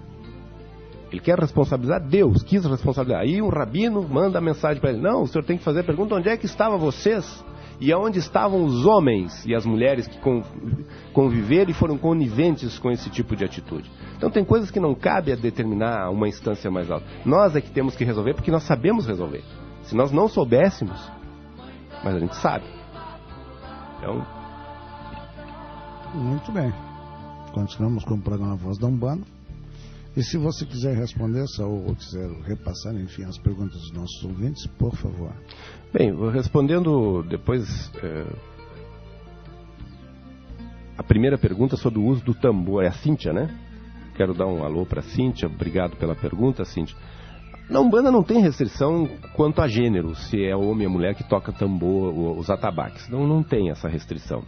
Ele quer responsabilizar Deus, quis responsabilizar. Aí o rabino manda a mensagem para ele, não, o senhor tem que fazer a pergunta, onde é que estavam vocês? E aonde estavam os homens e as mulheres que conviveram e foram coniventes com esse tipo de atitude? Então tem coisas que não cabe a determinar uma instância mais alta. Nós é que temos que resolver porque nós sabemos resolver. Se nós não soubéssemos, mas a gente sabe. Então... Muito bem. Continuamos com o programa Voz da Umbanda. E se você quiser responder ou quiser repassar, enfim, as perguntas dos nossos ouvintes, por favor. Bem, respondendo depois a primeira pergunta sobre o uso do tambor. É a Cíntia, né? Quero dar um alô para a Cíntia. Obrigado pela pergunta, Cíntia. Na Umbanda não tem restrição quanto a gênero, se é homem ou mulher que toca tambor ou os atabaques. Não tem essa restrição.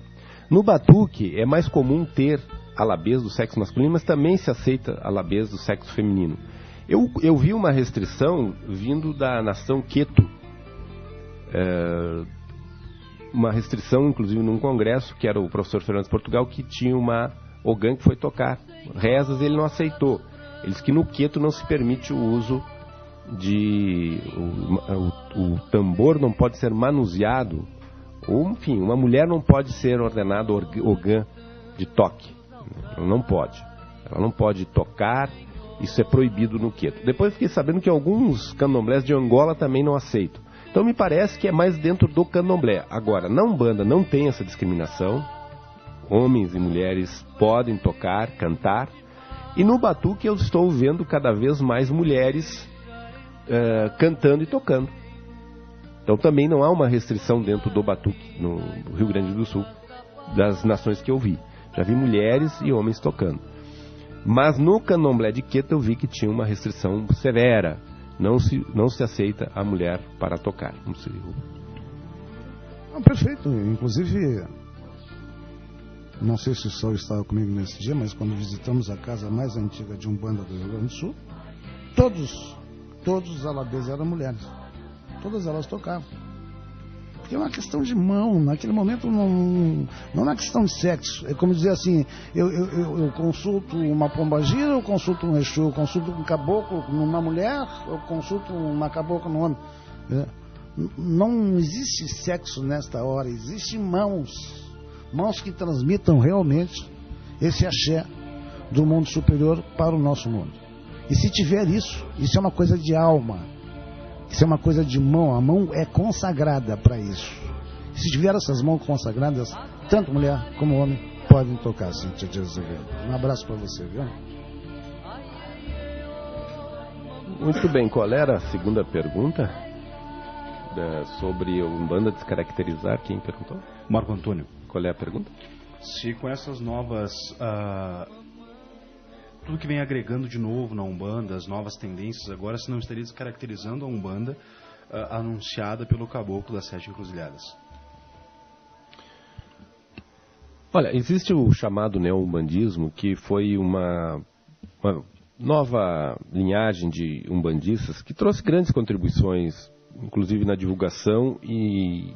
No batuque é mais comum ter alabês do sexo masculino, mas também se aceita alabês do sexo feminino. Eu vi uma restrição vindo da nação Queto, uma restrição inclusive num congresso, que era o professor Fernandes Portugal, que tinha uma ogã que foi tocar rezas, ele não aceitou. Ele disse que no Queto não se permite o uso de... o tambor não pode ser manuseado, ou enfim, uma mulher não pode ser ordenada ogã de toque. Não pode. Ela não pode tocar, isso é proibido no Queto. Depois fiquei sabendo que alguns candomblés de Angola também não aceitam. Então me parece que é mais dentro do candomblé. Agora, na Umbanda não tem essa discriminação. Homens e mulheres podem tocar, cantar. E no batuque eu estou vendo cada vez mais mulheres cantando e tocando. Então também não há uma restrição dentro do batuque no Rio Grande do Sul, das nações que eu vi. Já vi mulheres e homens tocando. Mas no candomblé de Queto eu vi que tinha uma restrição severa. Não se aceita a mulher para tocar. Não sei. Perfeito. Inclusive, não sei se o Sol estava comigo nesse dia, mas quando visitamos a casa mais antiga de Umbanda do Rio Grande do Sul, todos os alabês eram mulheres. Todas elas tocavam. Porque é uma questão de mão, naquele momento não é uma questão de sexo. É como dizer assim, eu consulto uma pombagira, eu consulto um Exu, eu consulto um caboclo numa mulher, eu consulto uma cabocla no homem. Não existe sexo nesta hora, existem mãos que transmitam realmente esse axé do mundo superior para o nosso mundo. E se tiver isso é uma coisa de alma. Isso é uma coisa de mão, a mão é consagrada para isso. Se tiver essas mãos consagradas, tanto mulher como homem podem tocar, Cíntia de Azevedo. Um abraço para você, viu? Muito bem, qual era a segunda pergunta? Sobre a Umbanda descaracterizar, quem perguntou? Marco Antônio. Qual é a pergunta? Se com essas novas... tudo que vem agregando de novo na Umbanda, as novas tendências agora, se não estaria descaracterizando a Umbanda anunciada pelo Caboclo das Sete Encruzilhadas? Olha, existe o chamado neo-umbandismo, que foi uma nova linhagem de umbandistas que trouxe grandes contribuições, inclusive na divulgação e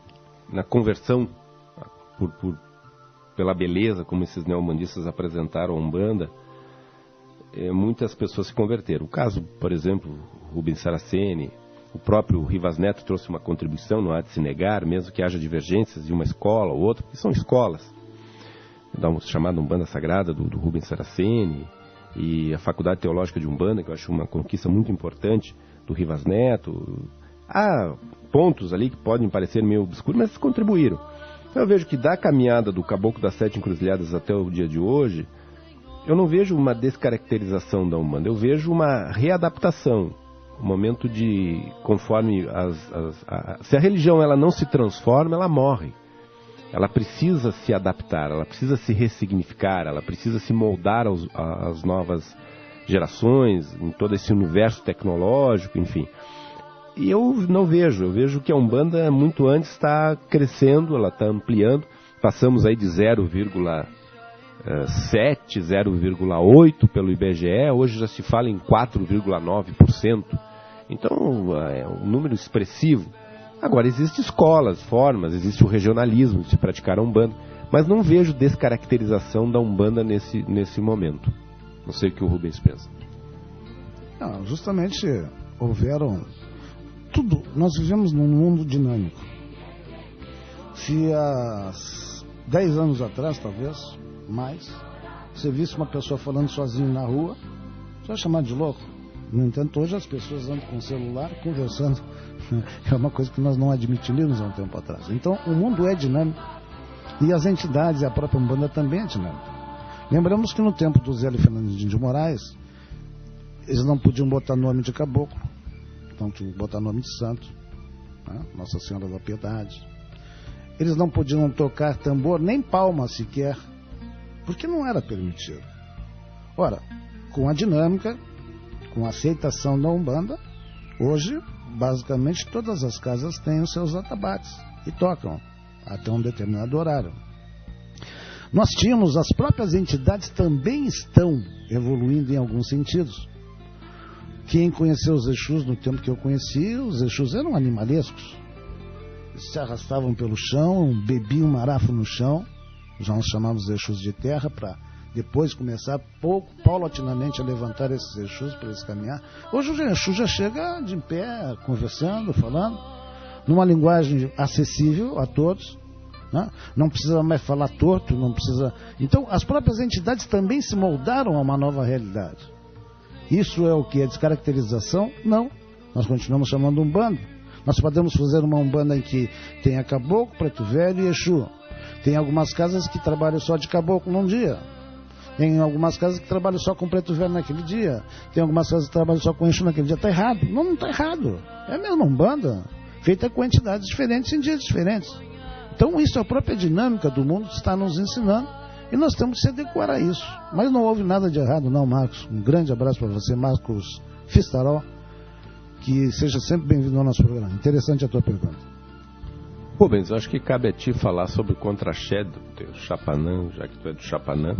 na conversão pela beleza como esses neo-umbandistas apresentaram a Umbanda. Muitas pessoas se converteram. O caso, por exemplo, Rubens Saraceni, o próprio Rivas Neto trouxe uma contribuição, não há de se negar, mesmo que haja divergências de uma escola ou outra, que são escolas. Dá um chamado Umbanda Sagrada do Rubens Saraceni, e a Faculdade Teológica de Umbanda, que eu acho uma conquista muito importante, do Rivas Neto. Há pontos ali que podem parecer meio obscuros, mas contribuíram. Então eu vejo que da caminhada do Caboclo das Sete Encruzilhadas até o dia de hoje, eu não vejo uma descaracterização da Umbanda, eu vejo uma readaptação. Um momento de, conforme se a religião ela não se transforma, ela morre. Ela precisa se adaptar, ela precisa se ressignificar, ela precisa se moldar às novas gerações, em todo esse universo tecnológico, enfim. E eu não vejo, eu vejo que a Umbanda muito antes está crescendo, ela está ampliando. Passamos aí de 0,7, 0,8 pelo IBGE, hoje já se fala em 4,9%. Então é um número expressivo. Agora, existem escolas, formas, existe o regionalismo de se praticar a Umbanda, mas não vejo descaracterização da Umbanda nesse momento. Não sei o que o Rubens pensa. Não, justamente houveram tudo. Nós vivemos num mundo dinâmico. Se há 10 anos atrás, talvez, mais, você visse uma pessoa falando sozinho na rua, você vai chamar de louco. No entanto, hoje as pessoas andam com o celular conversando. É uma coisa que nós não admitimos há um tempo atrás. Então, o mundo é dinâmico. E as entidades e a própria Umbanda também é dinâmica. Lembramos que no tempo do Zélio Fernandinho de Moraes, eles não podiam botar nome de caboclo. Então, tinham que botar nome de santo, né? Nossa Senhora da Piedade. Eles não podiam tocar tambor, nem palma sequer, porque não era permitido. Ora, com a dinâmica, com a aceitação da Umbanda, hoje, basicamente, todas as casas têm os seus atabaques e tocam até um determinado horário. Nós tínhamos, as próprias entidades também estão evoluindo em alguns sentidos. Quem conheceu os Exus no tempo que eu conheci, os Exus eram animalescos. Eles se arrastavam pelo chão, bebiam marafo no chão, já nós chamamos Exus de terra, para depois começar paulatinamente a levantar esses Exus para eles caminhar. Hoje o Exu já chega de pé, conversando, falando, numa linguagem acessível a todos, né? Não precisa mais falar torto, não precisa... Então as próprias entidades também se moldaram a uma nova realidade. Isso é o que? É descaracterização? Não. Nós continuamos chamando Umbanda. Nós podemos fazer uma Umbanda em que tenha caboclo, preto velho e Exu. Tem algumas casas que trabalham só de caboclo num dia. Tem algumas casas que trabalham só com preto velho naquele dia. Tem algumas casas que trabalham só com Exu naquele dia. Está errado. Não está errado. É a mesma Umbanda, feita com entidades diferentes em dias diferentes. Então isso é a própria dinâmica do mundo que está nos ensinando. E nós temos que se adequar a isso. Mas não houve nada de errado não, Marcos. Um grande abraço para você, Marcos Fistarol. Que seja sempre bem-vindo ao nosso programa. Interessante a tua pergunta. Rubens, eu acho que cabe a ti falar sobre o contra-axé do teu Chapanã, já que tu é do Chapanã.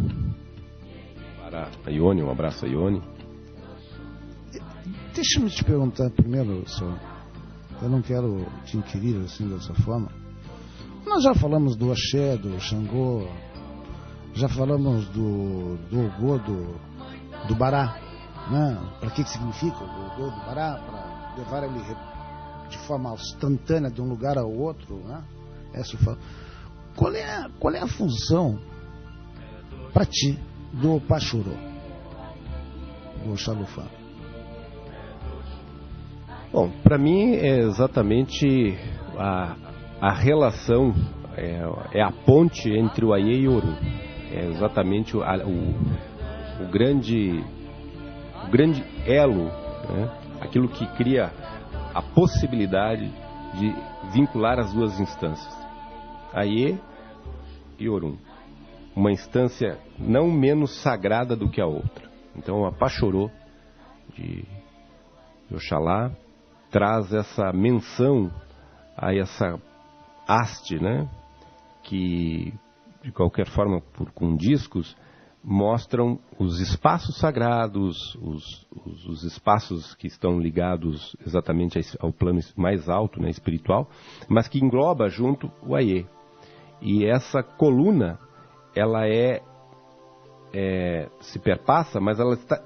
Para a Ione, um abraço a Ione. Deixa-me te perguntar primeiro, senhor. Eu não quero te inquirir assim dessa forma. Nós já falamos do axé, do Xangô, já falamos do Ogô, do Bará, né? Para que significa o Ogô do Bará? Para levar ele de forma instantânea de um lugar ao outro, né? Qual é a função para ti do Pachorô, do Xalufá? Bom, para mim é exatamente a relação, é a ponte entre o Aiê e o Orum. É exatamente o grande elo, né? Aquilo que cria a possibilidade de vincular as duas instâncias, Aiê e Orum. Uma instância não menos sagrada do que a outra. Então a Pachorô de Oxalá traz essa menção a essa haste, né? Que de qualquer forma, com discos, mostram os espaços sagrados, os espaços que estão ligados exatamente ao plano mais alto, né, espiritual, mas que engloba junto o Aiê. E essa coluna, ela se perpassa, mas ela está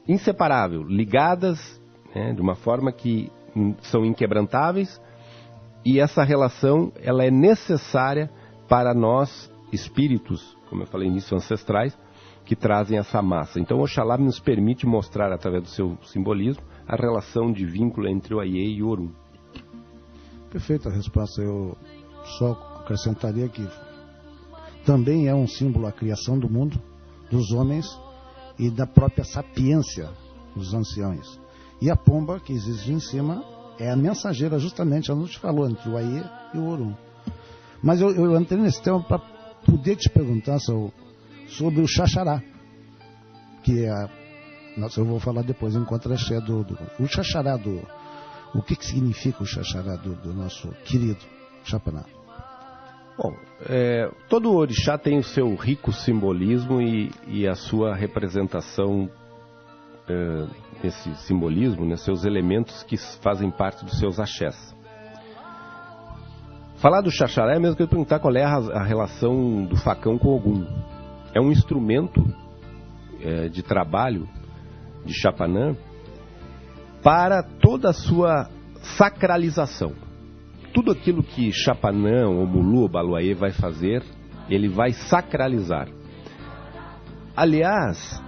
inseparável, ligadas, né, de uma forma que são inquebrantáveis, e essa relação ela é necessária para nós, espíritos, como eu falei nisso, ancestrais, que trazem essa massa. Então, Oxalá nos permite mostrar, através do seu simbolismo, a relação de vínculo entre o Aiê e o Orum. Perfeita a resposta. Eu só acrescentaria que também é um símbolo a criação do mundo, dos homens e da própria sapiência dos anciãos. E a pomba, que existe em cima, é a mensageira, justamente, ela não te falou, entre o Aiê e o Orum. Mas eu entrei nesse tema para poder te perguntar sobre o Xaxará, que é, eu vou falar depois, em contra-axé o Xaxará, o que significa o Xaxará do nosso querido Chapaná? Bom, todo orixá tem o seu rico simbolismo e a sua representação nesse simbolismo, né, seus elementos que fazem parte dos seus axés. Falar do Xaxará é mesmo que eu perguntar qual é a relação do facão com Ogum. É um instrumento de trabalho de Chapanã para toda a sua sacralização. Tudo aquilo que Chapanã, ou Mulu, ou Baluaê vai fazer, ele vai sacralizar. Aliás,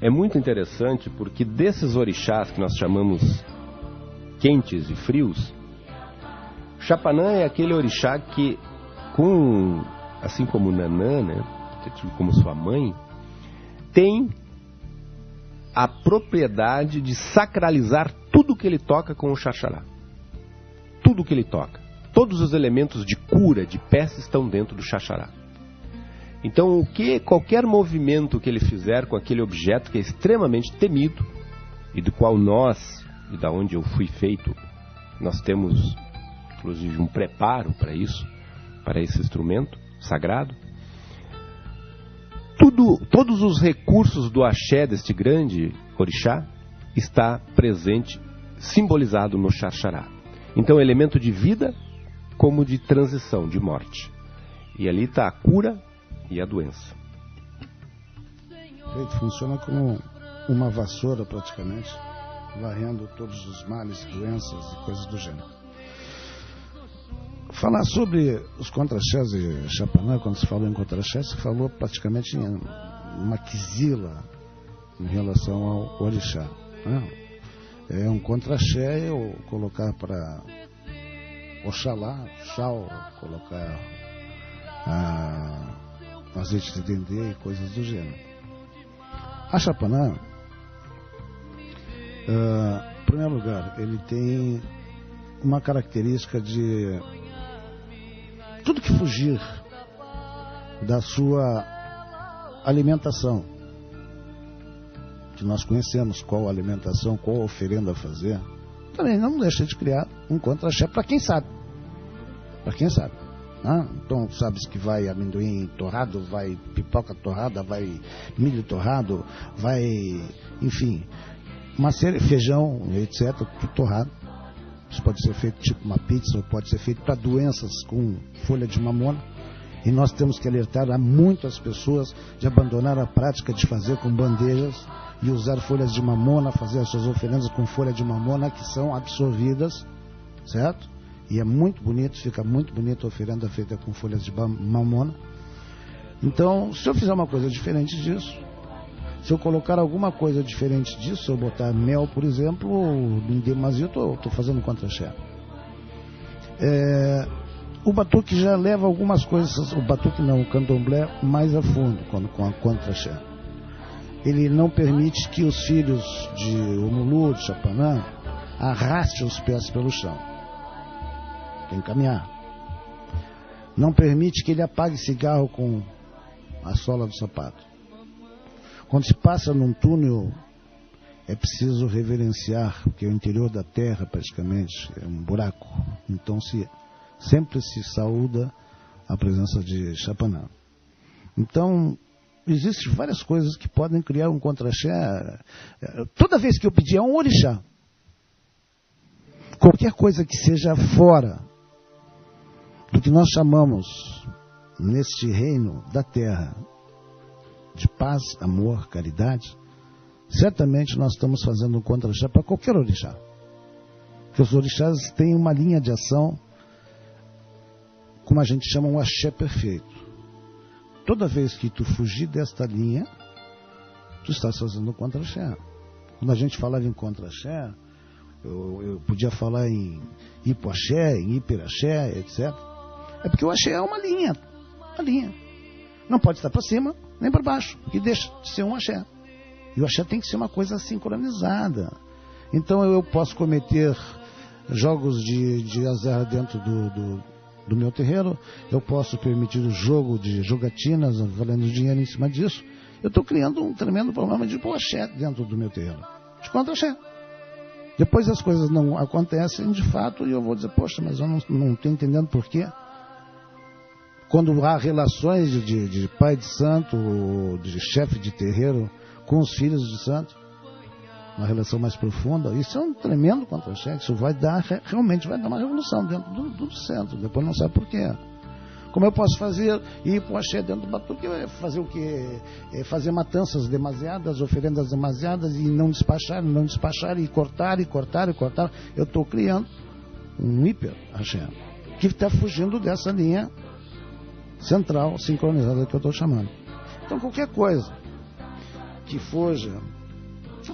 é muito interessante porque desses orixás que nós chamamos quentes e frios, Chapanã é aquele orixá que, assim como Nanã, né, como sua mãe, tem a propriedade de sacralizar tudo que ele toca com o Xaxará. Tudo que ele toca. Todos os elementos de cura, de peste, estão dentro do Xaxará. Então, qualquer movimento que ele fizer com aquele objeto que é extremamente temido, e do qual nós, e da onde eu fui feito, nós temos inclusive um preparo para isso, para esse instrumento sagrado. Todos os recursos do axé deste grande orixá está presente, simbolizado no Xaxará. Então, elemento de vida como de transição, de morte. E ali está a cura e a doença. Funciona como uma vassoura praticamente, varrendo todos os males, doenças e coisas do gênero. Falar sobre os contra-axés de Chapanã, quando se falou em contra-axés, se falou praticamente em uma quizila em relação ao orixá. É um contra-axé eu colocar para Oxalá, Xal, colocar azeite de dendê e coisas do gênero. A Chapanã, em primeiro lugar, ele tem uma característica de tudo que fugir da sua alimentação, que nós conhecemos qual alimentação, qual oferenda a fazer, também não deixa de criar um contra-axé para quem sabe. Para quem sabe. Né? Então, sabes que vai amendoim torrado, vai pipoca torrada, vai milho torrado, vai, enfim, uma série, feijão, etc., tudo torrado. Isso pode ser feito tipo uma pizza, ou pode ser feito para doenças com folha de mamona. E nós temos que alertar a muitas pessoas de abandonar a prática de fazer com bandejas e usar folhas de mamona, fazer as suas oferendas com folha de mamona, que são absorvidas, certo? E é muito bonito, fica muito bonito a oferenda feita com folhas de mamona. Então, se eu fizer uma coisa diferente disso, se eu colocar alguma coisa diferente disso, se eu botar mel, por exemplo, em demasia, eu estou fazendo contra-axé. O batuque já leva algumas coisas, o batuque não, o candomblé mais a fundo com a contra-axé. Ele não permite que os filhos de Omulu, de Chapanã, arrastem os pés pelo chão. Tem que caminhar. Não permite que ele apague cigarro com a sola do sapato. Quando se passa num túnel, é preciso reverenciar, porque é o interior da terra, praticamente, é um buraco. Então, sempre se saúda a presença de Chapanã. Então, existem várias coisas que podem criar um contra-axé. Toda vez que eu pedir a um orixá, qualquer coisa que seja fora do que nós chamamos, neste reino da terra, de paz, amor, caridade, certamente nós estamos fazendo um contra-axé para qualquer orixá. Porque os orixás têm uma linha de ação, como a gente chama, um axé perfeito. Toda vez que tu fugir desta linha, tu estás fazendo um contra-axé. Quando a gente falava em contra-axé, eu podia falar em hipoaxé, em hiperaxé, etc. É porque o axé é uma linha. Não pode estar para cima, nem para baixo, que deixa de ser um axé. E o axé tem que ser uma coisa sincronizada. Então eu posso cometer jogos de azar dentro do meu terreiro, eu posso permitir o jogo de jogatinas, valendo dinheiro em cima disso. Eu estou criando um tremendo problema de axé dentro do meu terreiro, de contra-axé. Depois as coisas não acontecem de fato e eu vou dizer, poxa, mas eu não estou entendendo por quê. Quando há relações de pai de santo, ou de chefe de terreiro com os filhos de santo, uma relação mais profunda, isso é um tremendo contra-axé. Isso realmente vai dar uma revolução dentro do centro. Depois não sabe por quê. Como eu posso fazer ir para o axé dentro do batuque? Fazer o quê? Fazer matanças demasiadas, oferendas demasiadas e não despachar, e cortar. Eu estou criando um hiper-axé que está fugindo dessa linha central, sincronizada que eu estou chamando. Então qualquer coisa que fuja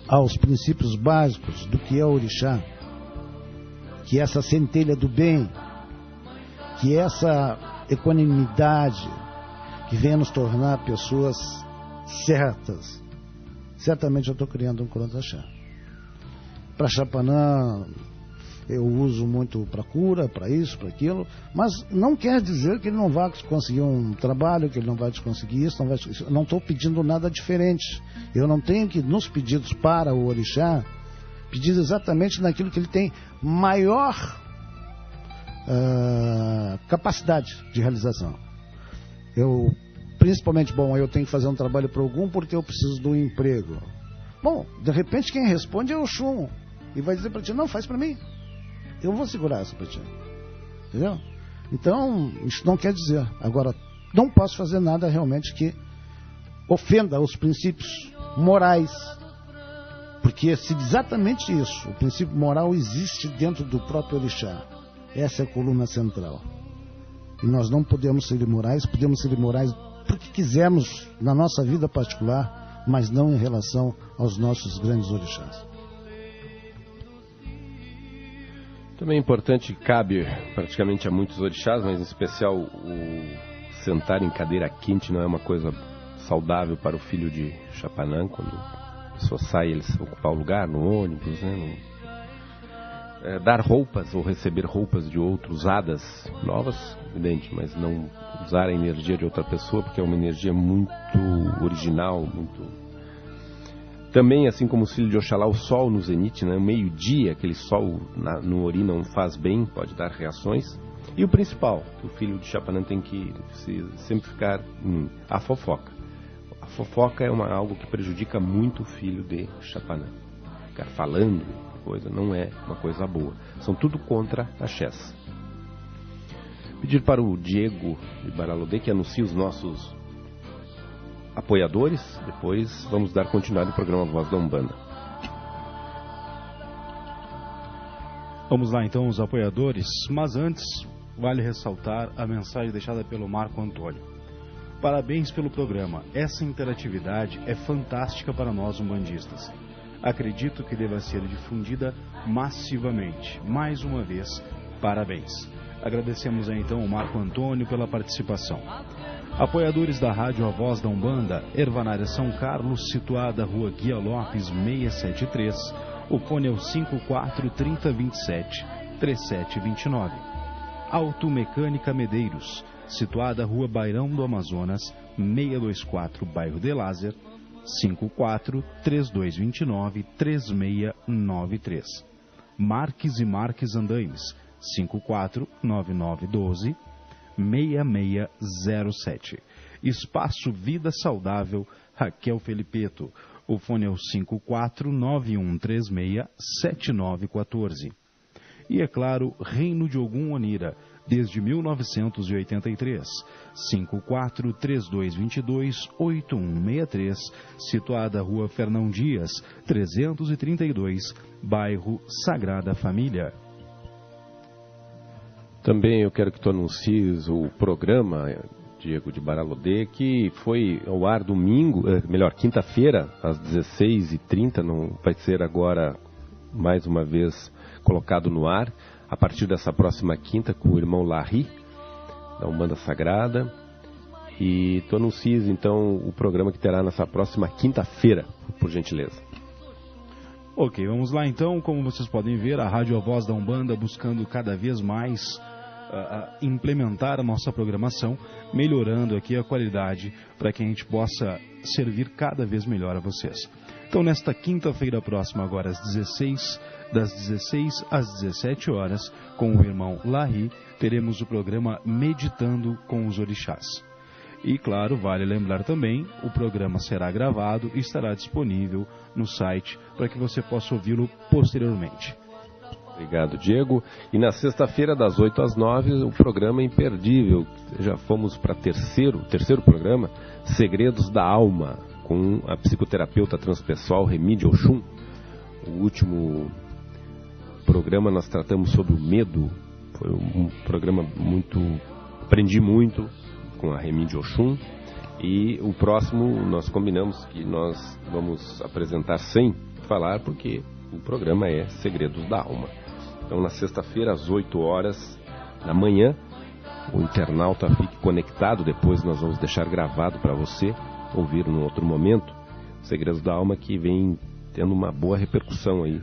aos princípios básicos do que é o orixá, que é essa centelha do bem, que é essa equanimidade que venha nos tornar pessoas certas, certamente eu estou criando um contra-axé. Para Chapanã eu uso muito para cura, para isso, para aquilo, mas não quer dizer que ele não vai conseguir um trabalho, que ele não vai conseguir isso, não estou pedindo nada diferente. Eu não tenho que, nos pedidos para o orixá, pedir exatamente naquilo que ele tem maior capacidade de realização. Principalmente, eu tenho que fazer um trabalho para algum porque eu preciso do emprego. Bom, de repente quem responde é o Xum, e vai dizer para ti, não, faz para mim. Eu vou segurar essa para ti. Entendeu? Então, isso não quer dizer. Agora, não posso fazer nada realmente que ofenda os princípios morais. Porque se exatamente isso, o princípio moral existe dentro do próprio orixá. Essa é a coluna central. E nós não podemos ser imorais, podemos ser imorais porque quisermos na nossa vida particular, mas não em relação aos nossos grandes orixás. Também é importante, cabe praticamente a muitos orixás, mas em especial o sentar em cadeira quente não é uma coisa saudável para o filho de Chapanã, quando a pessoa sai, eles ocupar o lugar no ônibus, né? Dar roupas ou receber roupas de outro usadas, novas, evidente, mas não usar a energia de outra pessoa, porque é uma energia muito original, muito... Também, assim como o filho de Oxalá, o sol no zenite, né? Meio-dia, aquele sol no ori não faz bem, pode dar reações. E o principal, que o filho de Chapanã tem que sempre ficar a fofoca. A fofoca é algo que prejudica muito o filho de Chapanã. Ficar falando coisa não é uma coisa boa. São tudo contra a Chess. Pedir para o Diego de Baralodê que anuncie os nossos apoiadores. Depois vamos dar continuidade ao programa Voz da Umbanda. Vamos lá então, os apoiadores. Mas antes, vale ressaltar a mensagem deixada pelo Marco Antônio. Parabéns pelo programa. Essa interatividade é fantástica para nós umbandistas. Acredito que deva ser difundida massivamente. Mais uma vez, parabéns. Agradecemos aí, então, ao Marco Antônio pela participação. Apoiadores da Rádio A Voz da Umbanda, Ervanária São Carlos, situada Rua Guia Lopes 673, o fone é o 54-3027-3729. Automecânica Medeiros, situada Rua Bairão do Amazonas, 624, bairro de Lázer, 54-3229-3693. Marques e Marques Andaimes, 54-9912-6607. Espaço Vida Saudável, Raquel Felipeto. O fone é o 54-9136-7914. E, é claro, Reino de Ogum Onira, desde 1983, 54-3222-8163, situada Rua Fernão Dias, 332, bairro Sagrada Família. Também eu quero que tu anuncies o programa, Diego de Baralodê, que foi ao ar domingo, quinta-feira, às 16h30, não vai ser agora mais uma vez colocado no ar, a partir dessa próxima quinta, com o irmão Larry, da Umbanda Sagrada. E tu anuncias então o programa que terá nessa próxima quinta-feira, por gentileza. Ok, vamos lá então. Como vocês podem ver, a Rádio A Voz da Umbanda buscando cada vez mais implementar a nossa programação, melhorando aqui a qualidade para que a gente possa servir cada vez melhor a vocês. Então, nesta quinta-feira próxima, agora às 16, das 16 às 17 horas, com o irmão Larry, teremos o programa Meditando com os Orixás. E, claro, vale lembrar também, o programa será gravado e estará disponível no site para que você possa ouvi-lo posteriormente. Obrigado, Diego. E na sexta-feira, das 8 às 9, o programa imperdível. Já fomos para o terceiro programa, Segredos da Alma, com a psicoterapeuta transpessoal Remídio Oxum. O último programa nós tratamos sobre o medo. Foi um programa aprendi muito com a Remídio Oxum. E o próximo nós combinamos que nós vamos apresentar sem falar, porque o programa é Segredos da Alma. Então, na sexta-feira, às 8 horas da manhã, o internauta fique conectado. Depois nós vamos deixar gravado para você ouvir num outro momento. Segredos da Alma, que vem tendo uma boa repercussão aí,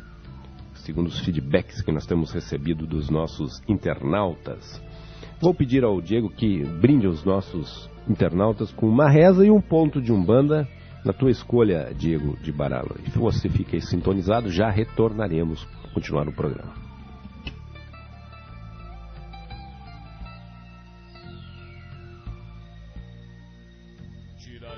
segundo os feedbacks que nós temos recebido dos nossos internautas. Vou pedir ao Diego que brinde os nossos internautas com uma reza e um ponto de Umbanda, na tua escolha, Diego de Baralo. E se você fica aí sintonizado, já retornaremos para continuar o programa.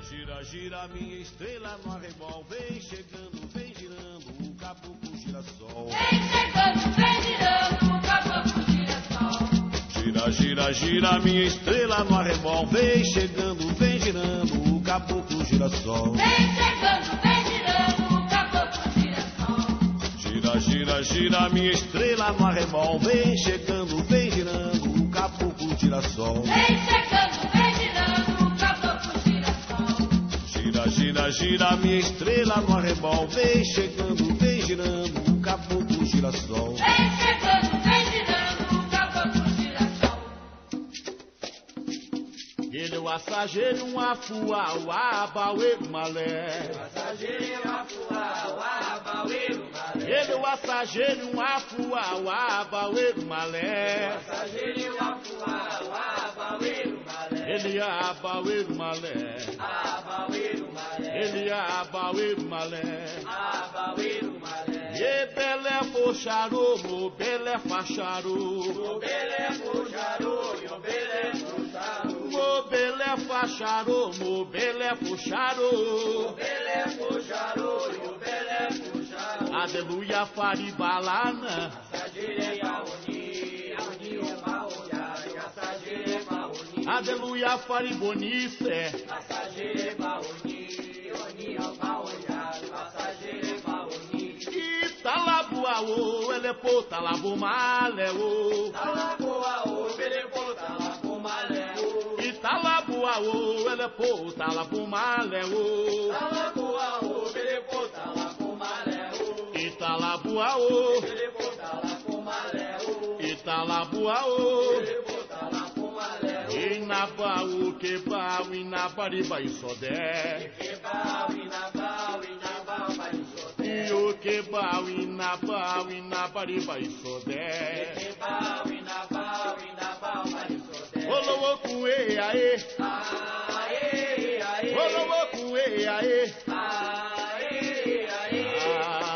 Gira, gira, minha estrela no arrebol, vem chegando, vem girando, o caboclo girassol. Vem chegando, vem girando, o caboclo girassol. Gira, gira, gira, minha estrela no arrebol, vem chegando, vem girando, o caboclo girassol. Vem chegando, vem girando, o caboclo girassol. Gira, gira, gira, minha estrela no arrebol, vem chegando, vem girando, o caboclo girassol. Vem chegando, vem girando, o caboclo girassol. Gira, gira, gira, minha estrela no arrebol, vem chegando, vem girando, o caboclo girassol. Vem chegando, vem girando, o caboclo girassol. Ele é o assageiro, um afuá, o abaueiro malé. Passageiro, afuá, o abaueiro, malé. Ele é o assageiro, um afuá, o abaueiro malé. Passageiro, afuá, o abaueiro, malé. Ele é abaueiro malé. Abaueiro, malé. Ele é abaueiro malé. Abaueiro, malé. E belé poxarô, mobelé facharô. Mobelé puxarô, mobelé puxarô. Mobelé facharô, mobelé puxarô. Mobelé puxarô, mobelé puxarô. Aleluia faribalana. Asajire maoni, oni maoya, asajire maoni. Aleluia faribonice. Asajire maoni, oni maoya, asajire maoni. Italabuaô, elepo talabumaleo. Talaboa o belepo talabumaleo. Italabuaô, elepo talabumaleo. Talaboa o belepo talabumaleo. Italabuaô, Belepo talabumaleo. Italabuaô. Belepo talabumaleo. Inabaú, quebau, inabariba e sodé. Inabau, inabau, inabau, marisodé. E o quebau, inabau, inabariba e sodé. Inabau, inabau, inabau, marisodé. Olô, cuê, aê. Aê, aê. Olô, cuê, aê. Aê, aê.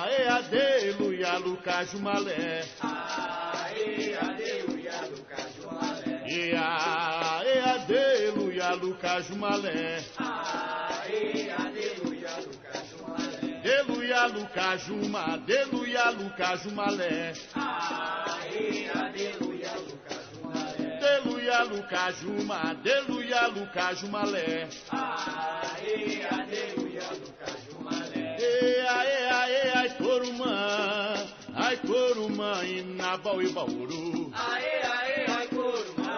Aê, aleluia, Lucas Malé. Aê, aleluia, Lucas Jumalé. E aê, aleluia, Lucas Malé. Aê, aleluia, Lucas Jumalé. Aleluia, Lucas Juma, aleluia, Lucas Malé. Aê, aleluia, Lucas Jumalé. Aleluia, Lucas Juma, aleluia, Lucas Malé. Aê, aleluia, Lucas Jumalé. E aê, ai, corumã, inabau e bauru. Aê, aê, ai, corumã,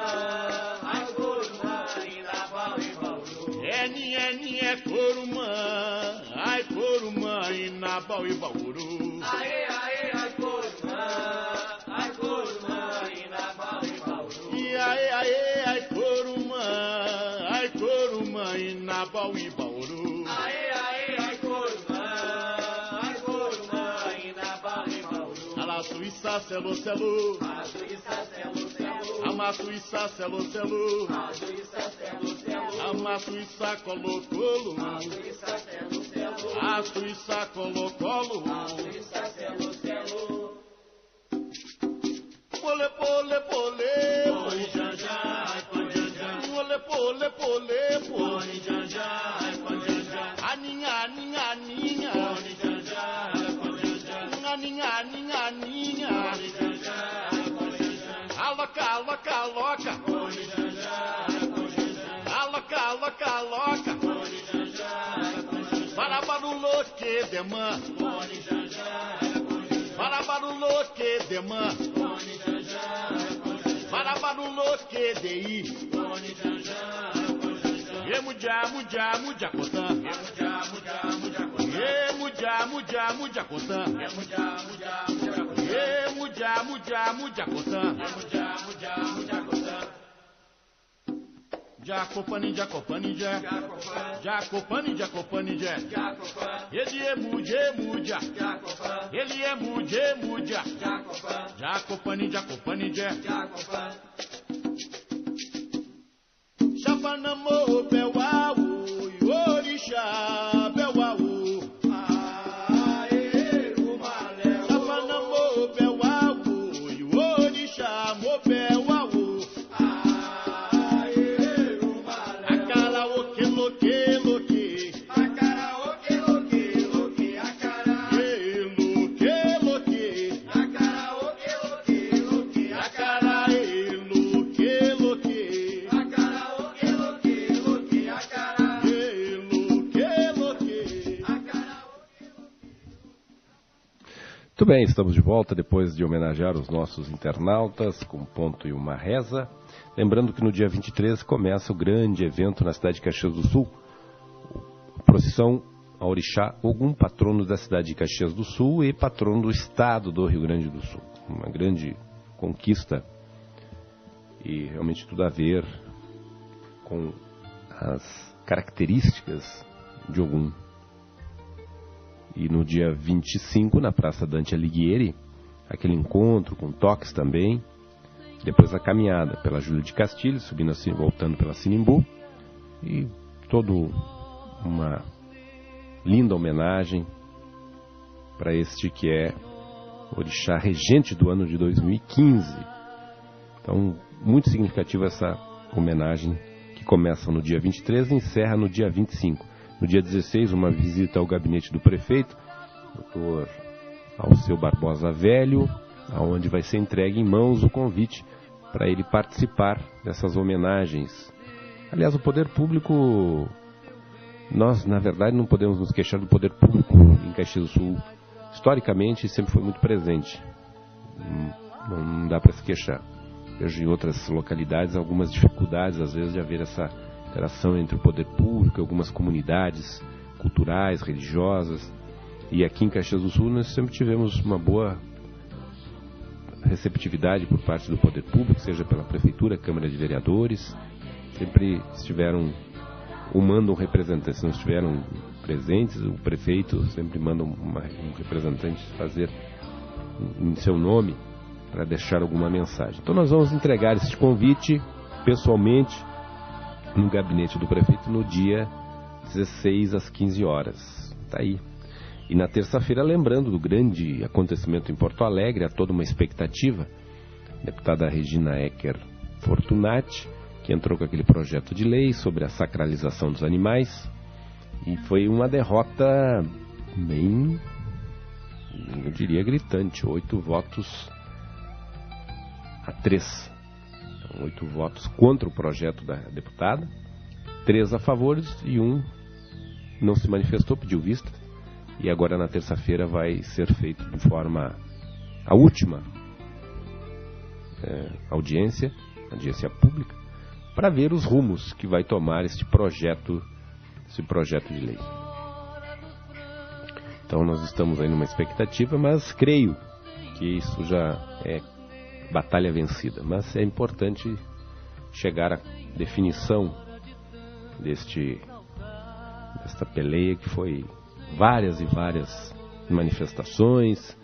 inabau e bauru. É corumã, ai, corumã, inabau e bauru. Aê, aê, ai, corumã, inabau e bauru. E aê, ai, corumã, inabau e bauru. Aê, aê, ai, corumã, inabau e bauru. Ala Suíça, selo, selo. A Suíça, celo, celo. Ama Suíça, selo, selo. A Suíça, celo, celo. Ama Suíça, colo, colo. A Suíça, celo, celo. A Suíça, colo, colo. A Suíça, celo, celo. Pole, pole, pole. Pone janja, ai, pone janja. Pole, pole, pole, pole. Pone janja, ai, pone janja. Aninha, aninha, aninha. Pone janja, ai, pone janja. Aninha, aninha, aninha. Pone janja, ai, pone janja. Aloca, aloca, aloca. Pone janja, ai, pone janja. Aloca, aloca, aloca. Pone janja, ai, pone janja. Para barulho que demã. Pone janja, ai, pone janja. Para barulho que demã. Pone janja, ai, pone janja. Para barulho que dei. Pone janja, ai, pone janja. Emudia, mudia, mudia, cotã. Muja, muja, muja, coisa. Emudia, mudia, mudia, cotã. Muja, muja, muja, coisa. Emudia, mudia, mudia, cotã. Muja, muja, muja, coisa. Jacopani, Jacopani, Jack. Jacopã, Jacopani, Jacopani, Jack. Jacopã, Ele é mudia, mudia. Jacopã, Ele é mudia, mudia. Jacopã, Jacopani, Jacopani, Jack. Jacopã. Chapanamô, Belau, Orixá, Belau. Aê, Rumaléu. Chapanamô, Belau, Orixá, Mo Belau. Aê, Rumaléu. Acara, oque, loque, loque. Acara, oque, loque, loque, acara. Loque, loque. Acara, oque, loque, loque, acara. Acara, loque, loque. Acara, oque, loque, loque, acara. Loque, loque. Acara, Muito bem, estamos de volta depois de homenagear os nossos internautas com um ponto e uma reza. Lembrando que no dia 23 começa o grande evento na cidade de Caxias do Sul, a procissão a Orixá Ogum, patrono da cidade de Caxias do Sul e patrono do estado do Rio Grande do Sul. Uma grande conquista e realmente tudo a ver com as características de Ogum. E no dia 25, na Praça Dante Alighieri, aquele encontro com toques também. Depois a caminhada pela Júlio de Castilhos, subindo assim, voltando pela Sinimbu. E toda uma linda homenagem para este que é orixá regente do ano de 2015. Então, muito significativa essa homenagem, que começa no dia 23 e encerra no dia 25. No dia 16, uma visita ao gabinete do prefeito, Dr. Alceu Barbosa Velho, aonde vai ser entregue em mãos o convite para ele participar dessas homenagens. Aliás, o poder público, nós, na verdade, não podemos nos queixar do poder público em Caxias do Sul. Historicamente, sempre foi muito presente. Não dá para se queixar. Vejo em outras localidades algumas dificuldades, às vezes, de haver essa interação entre o poder público e algumas comunidades culturais, religiosas. E aqui em Caxias do Sul nós sempre tivemos uma boa receptividade por parte do poder público, seja pela prefeitura, Câmara de Vereadores. Sempre estiveram mandam representantes, se não estiveram presentes, o prefeito sempre manda um representante fazer em seu nome para deixar alguma mensagem. Então nós vamos entregar esse convite pessoalmente no gabinete do prefeito no dia 16 às 15 horas. Está aí. E na terça-feira, lembrando do grande acontecimento em Porto Alegre, há toda uma expectativa. A deputada Regina Ecker Fortunati, que entrou com aquele projeto de lei sobre a sacralização dos animais, e foi uma derrota bem, eu diria, gritante, 8 votos a 3. Então, 8 votos contra o projeto da deputada, 3 a favor e 1 não se manifestou, pediu vista, e agora na terça-feira vai ser feito de forma, a última audiência pública, para ver os rumos que vai tomar esse projeto de lei. Então nós estamos aí numa expectativa, mas creio que isso já é batalha vencida. Mas é importante chegar à definição desta peleia, que foi várias e várias manifestações,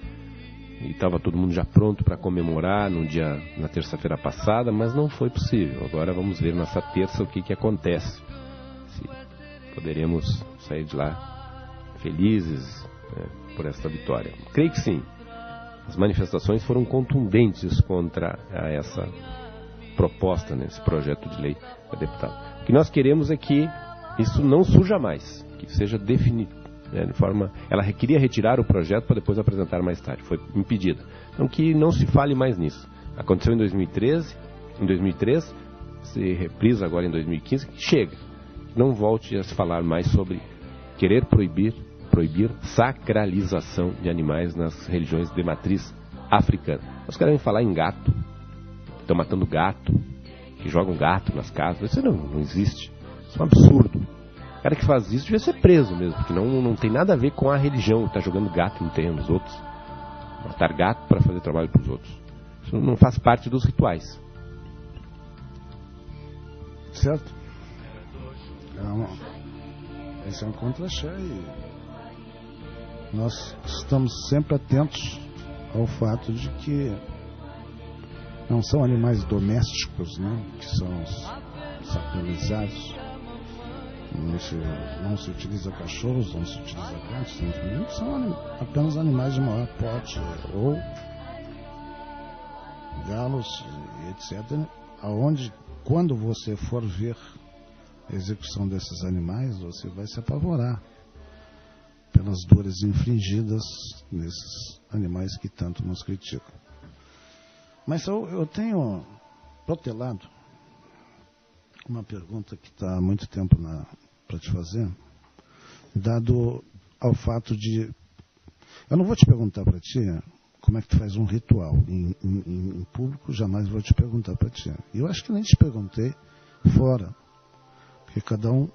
e estava todo mundo já pronto para comemorar na terça-feira passada, mas não foi possível. Agora vamos ver nessa terça o que acontece, se poderemos sair de lá felizes por esta vitória. Creio que sim. As manifestações foram contundentes contra essa proposta, esse projeto de lei da deputada. O que nós queremos é que isso não surja mais, que seja definido. De forma, ela queria retirar o projeto para depois apresentar mais tarde, foi impedida. Então que não se fale mais nisso. Aconteceu em 2003, se reprisa agora em 2015, que chega. Não volte a se falar mais sobre querer proibir sacralização de animais nas religiões de matriz africana. Nós queremos falar em gato, estão matando gato, que jogam gato nas casas. Isso não existe, isso é um absurdo. O cara que faz isso devia ser preso mesmo, porque não tem nada a ver com a religião, está jogando gato no terreno dos outros, matar gato para fazer trabalho para os outros. Isso não faz parte dos rituais. Certo? Esse é um contra-cheque e nós estamos sempre atentos ao fato de que não são animais domésticos, né, que são sacralizados. Não se utiliza cachorros, não se utiliza gatos, são apenas animais de maior porte, ou galos, etc. Aonde, quando você for ver a execução desses animais, você vai se apavorar pelas dores infligidas nesses animais que tanto nos criticam. Mas eu tenho protelado uma pergunta que está há muito tempo para te fazer, dado ao fato de... Eu não vou te perguntar para ti como é que tu faz um ritual em público, jamais vou te perguntar para ti. E eu acho que nem te perguntei fora, porque cada um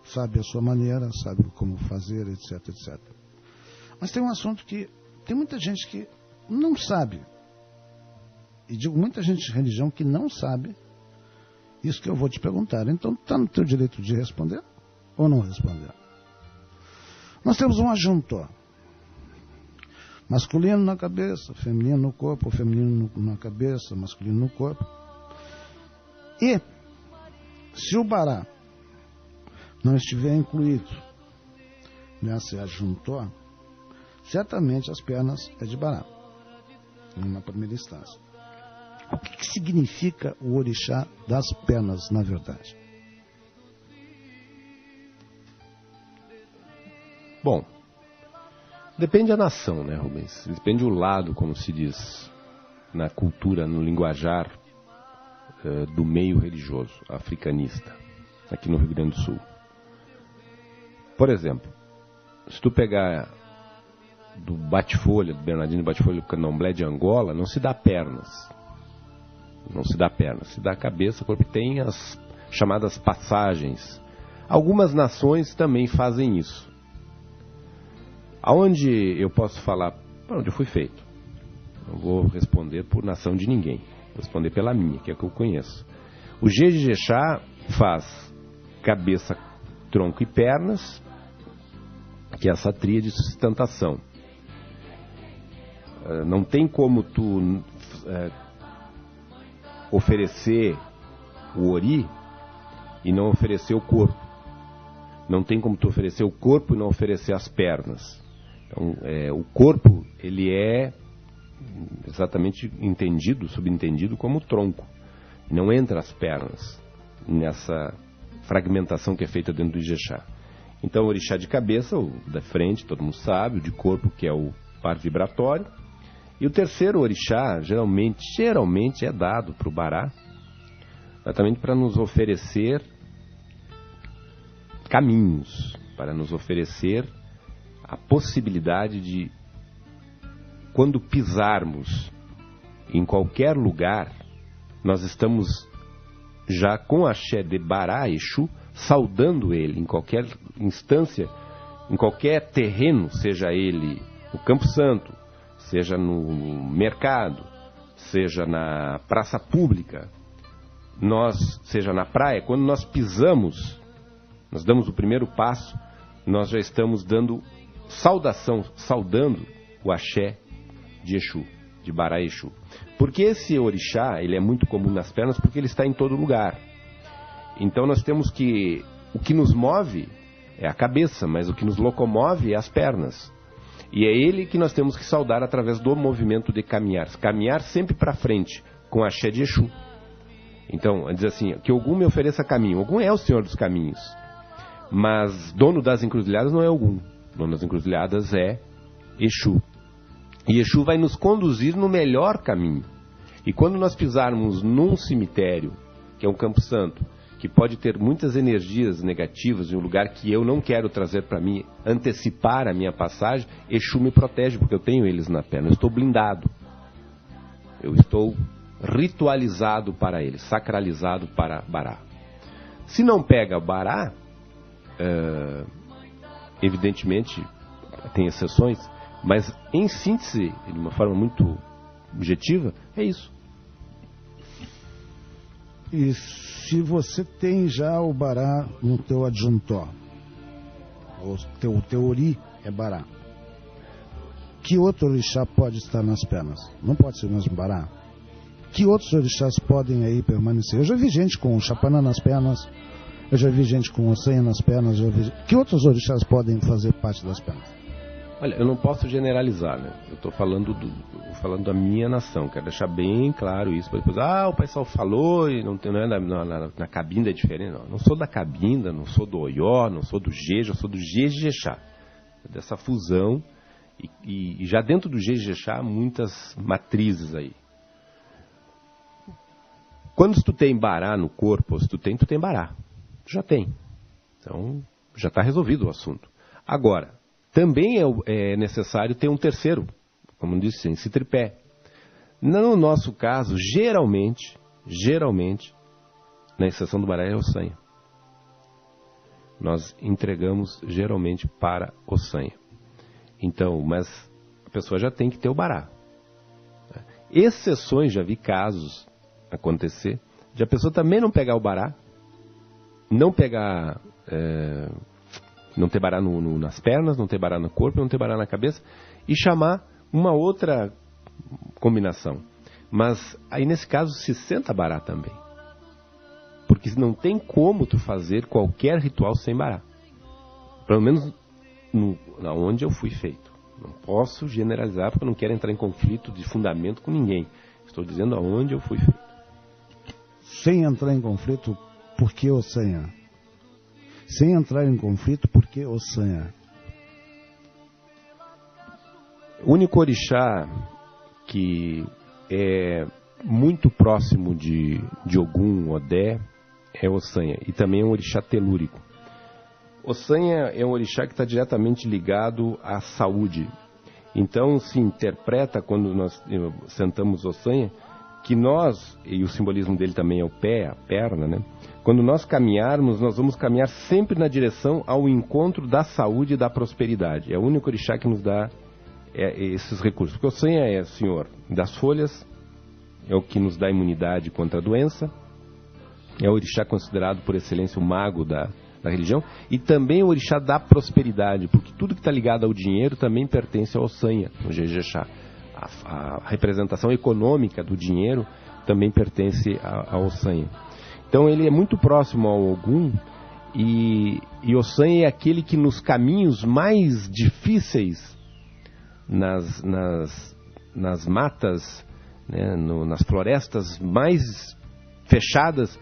sabe a sua maneira, sabe como fazer, etc, etc. Mas tem um assunto que tem muita gente que não sabe, e digo muita gente de religião que não sabe isso que eu vou te perguntar. Então está no teu direito de responder ou não responder. Nós temos um adjuntor. Masculino na cabeça, feminino no corpo, feminino na cabeça, masculino no corpo. E se o bará não estiver incluído nesse adjuntor, certamente as pernas é de bará. numa primeira instância. O que significa o orixá das pernas, na verdade? Bom, depende da nação, né, Rubens? Depende do lado, como se diz na cultura, no linguajar do meio religioso africanista, aqui no Rio Grande do Sul. Por exemplo, se tu pegar do bate-folha, do Bernardino Bate-folha, do Candomblé de Angola, não se dá pernas. Não se dá pernas, se dá cabeça, corpo, tem as chamadas passagens. Algumas nações também fazem isso. Aonde eu posso falar, para onde eu fui feito? Não vou responder por nação de ninguém, vou responder pela minha, que é a que eu conheço. O Jejexá faz cabeça, tronco e pernas, que é essa tríade de sustentação. Não tem como tu oferecer o ori e não oferecer o corpo. Não tem como tu oferecer o corpo e não oferecer as pernas. Então, o corpo, ele é exatamente entendido, subentendido como tronco. Não entra as pernas nessa fragmentação que é feita dentro do Ijexá. Então, o orixá de cabeça, o da frente, todo mundo sabe, o de corpo, que é o par vibratório. E o terceiro orixá, geralmente é dado para o Bará, exatamente para nos oferecer caminhos, para nos oferecer a possibilidade de, quando pisarmos em qualquer lugar, nós estamos já com a axé de Bará Exu, saudando ele em qualquer instância, em qualquer terreno, seja ele no Campo Santo, seja no mercado, seja na praça pública, seja na praia. Quando nós pisamos, nós damos o primeiro passo, nós já estamos dando saudando o axé de Exu, de Bará Exu. Porque esse orixá, ele é muito comum nas pernas porque ele está em todo lugar. Então nós temos que, o que nos move é a cabeça, mas o que nos locomove é as pernas. E é ele que nós temos que saudar através do movimento de caminhar. Caminhar sempre para frente, com a axé de Exu. Então, diz assim, que Ogum me ofereça caminho. Ogum é o senhor dos caminhos. Mas dono das encruzilhadas não é Ogum. Dono das encruzilhadas é Exu. E Exu vai nos conduzir no melhor caminho. E quando nós pisarmos num cemitério, que é um campo santo, que pode ter muitas energias negativas em um lugar que eu não quero trazer para mim, antecipar a minha passagem, Exu me protege, porque eu tenho eles na perna. Eu estou blindado. Eu estou ritualizado para eles, sacralizado para Bará. Se não pega Bará, evidentemente, tem exceções, mas em síntese, de uma forma muito objetiva, é isso. E se você tem já o Bará no teu adjuntor, o teu ori é Bará, que outro orixá pode estar nas pernas? Não pode ser o mesmo Bará? Que outros orixás podem aí permanecer? Eu já vi gente com Chapanã nas pernas, eu já vi gente com Ossanha nas pernas, que outros orixás podem fazer parte das pernas? Olha, eu não posso generalizar, né? Eu estou falando da minha nação, quero deixar bem claro isso. Depois, o pessoal falou e não tem nada na cabinda é diferente. Não sou da cabinda, não sou do Oió, não sou do Jeje, eu sou do Jejexá. Dessa fusão, e já dentro do Jejexá há muitas matrizes aí. Quando tu tem Bará no corpo, se tu tem Bará. Tu já tem. Então, já está resolvido o assunto. Agora, também é necessário ter um terceiro, como disse, esse tripé. No nosso caso, geralmente, na exceção do Bará é Ossanha. Nós entregamos geralmente para Ossanha. Então, mas a pessoa já tem que ter o Bará. Exceções, já vi casos acontecer, de a pessoa também não pegar o Bará, não pegar... não ter Bará nas pernas, não ter Bará no corpo, não ter Bará na cabeça, e chamar uma outra combinação. Mas aí nesse caso se senta Bará também. Porque não tem como tu fazer qualquer ritual sem Bará. Pelo menos onde eu fui feito. Não posso generalizar porque eu não quero entrar em conflito de fundamento com ninguém. Estou dizendo aonde eu fui feito. Sem entrar em conflito, por que Ossanha? Sem entrar em conflito, por que Ossanha? O único orixá que é muito próximo de Ogum, Odé, é Ossanha. E também é um orixá telúrico. Ossanha é um orixá que está diretamente ligado à saúde. Então se interpreta, quando nós sentamos Ossanha, que nós, e o simbolismo dele também é o pé, a perna, né? Quando nós caminharmos, nós vamos caminhar sempre na direção ao encontro da saúde e da prosperidade. É o único orixá que nos dá esses recursos. Porque Ossanha é o senhor das folhas, é o que nos dá imunidade contra a doença, é o orixá considerado por excelência o mago da religião, e também o orixá da prosperidade, porque tudo que está ligado ao dinheiro também pertence ao Ossanha, no Jejexá. A representação econômica do dinheiro também pertence ao Ossanha. Então ele é muito próximo ao Ogum, e Ossanha é aquele que nos caminhos mais difíceis, nas matas, né, nas florestas mais fechadas,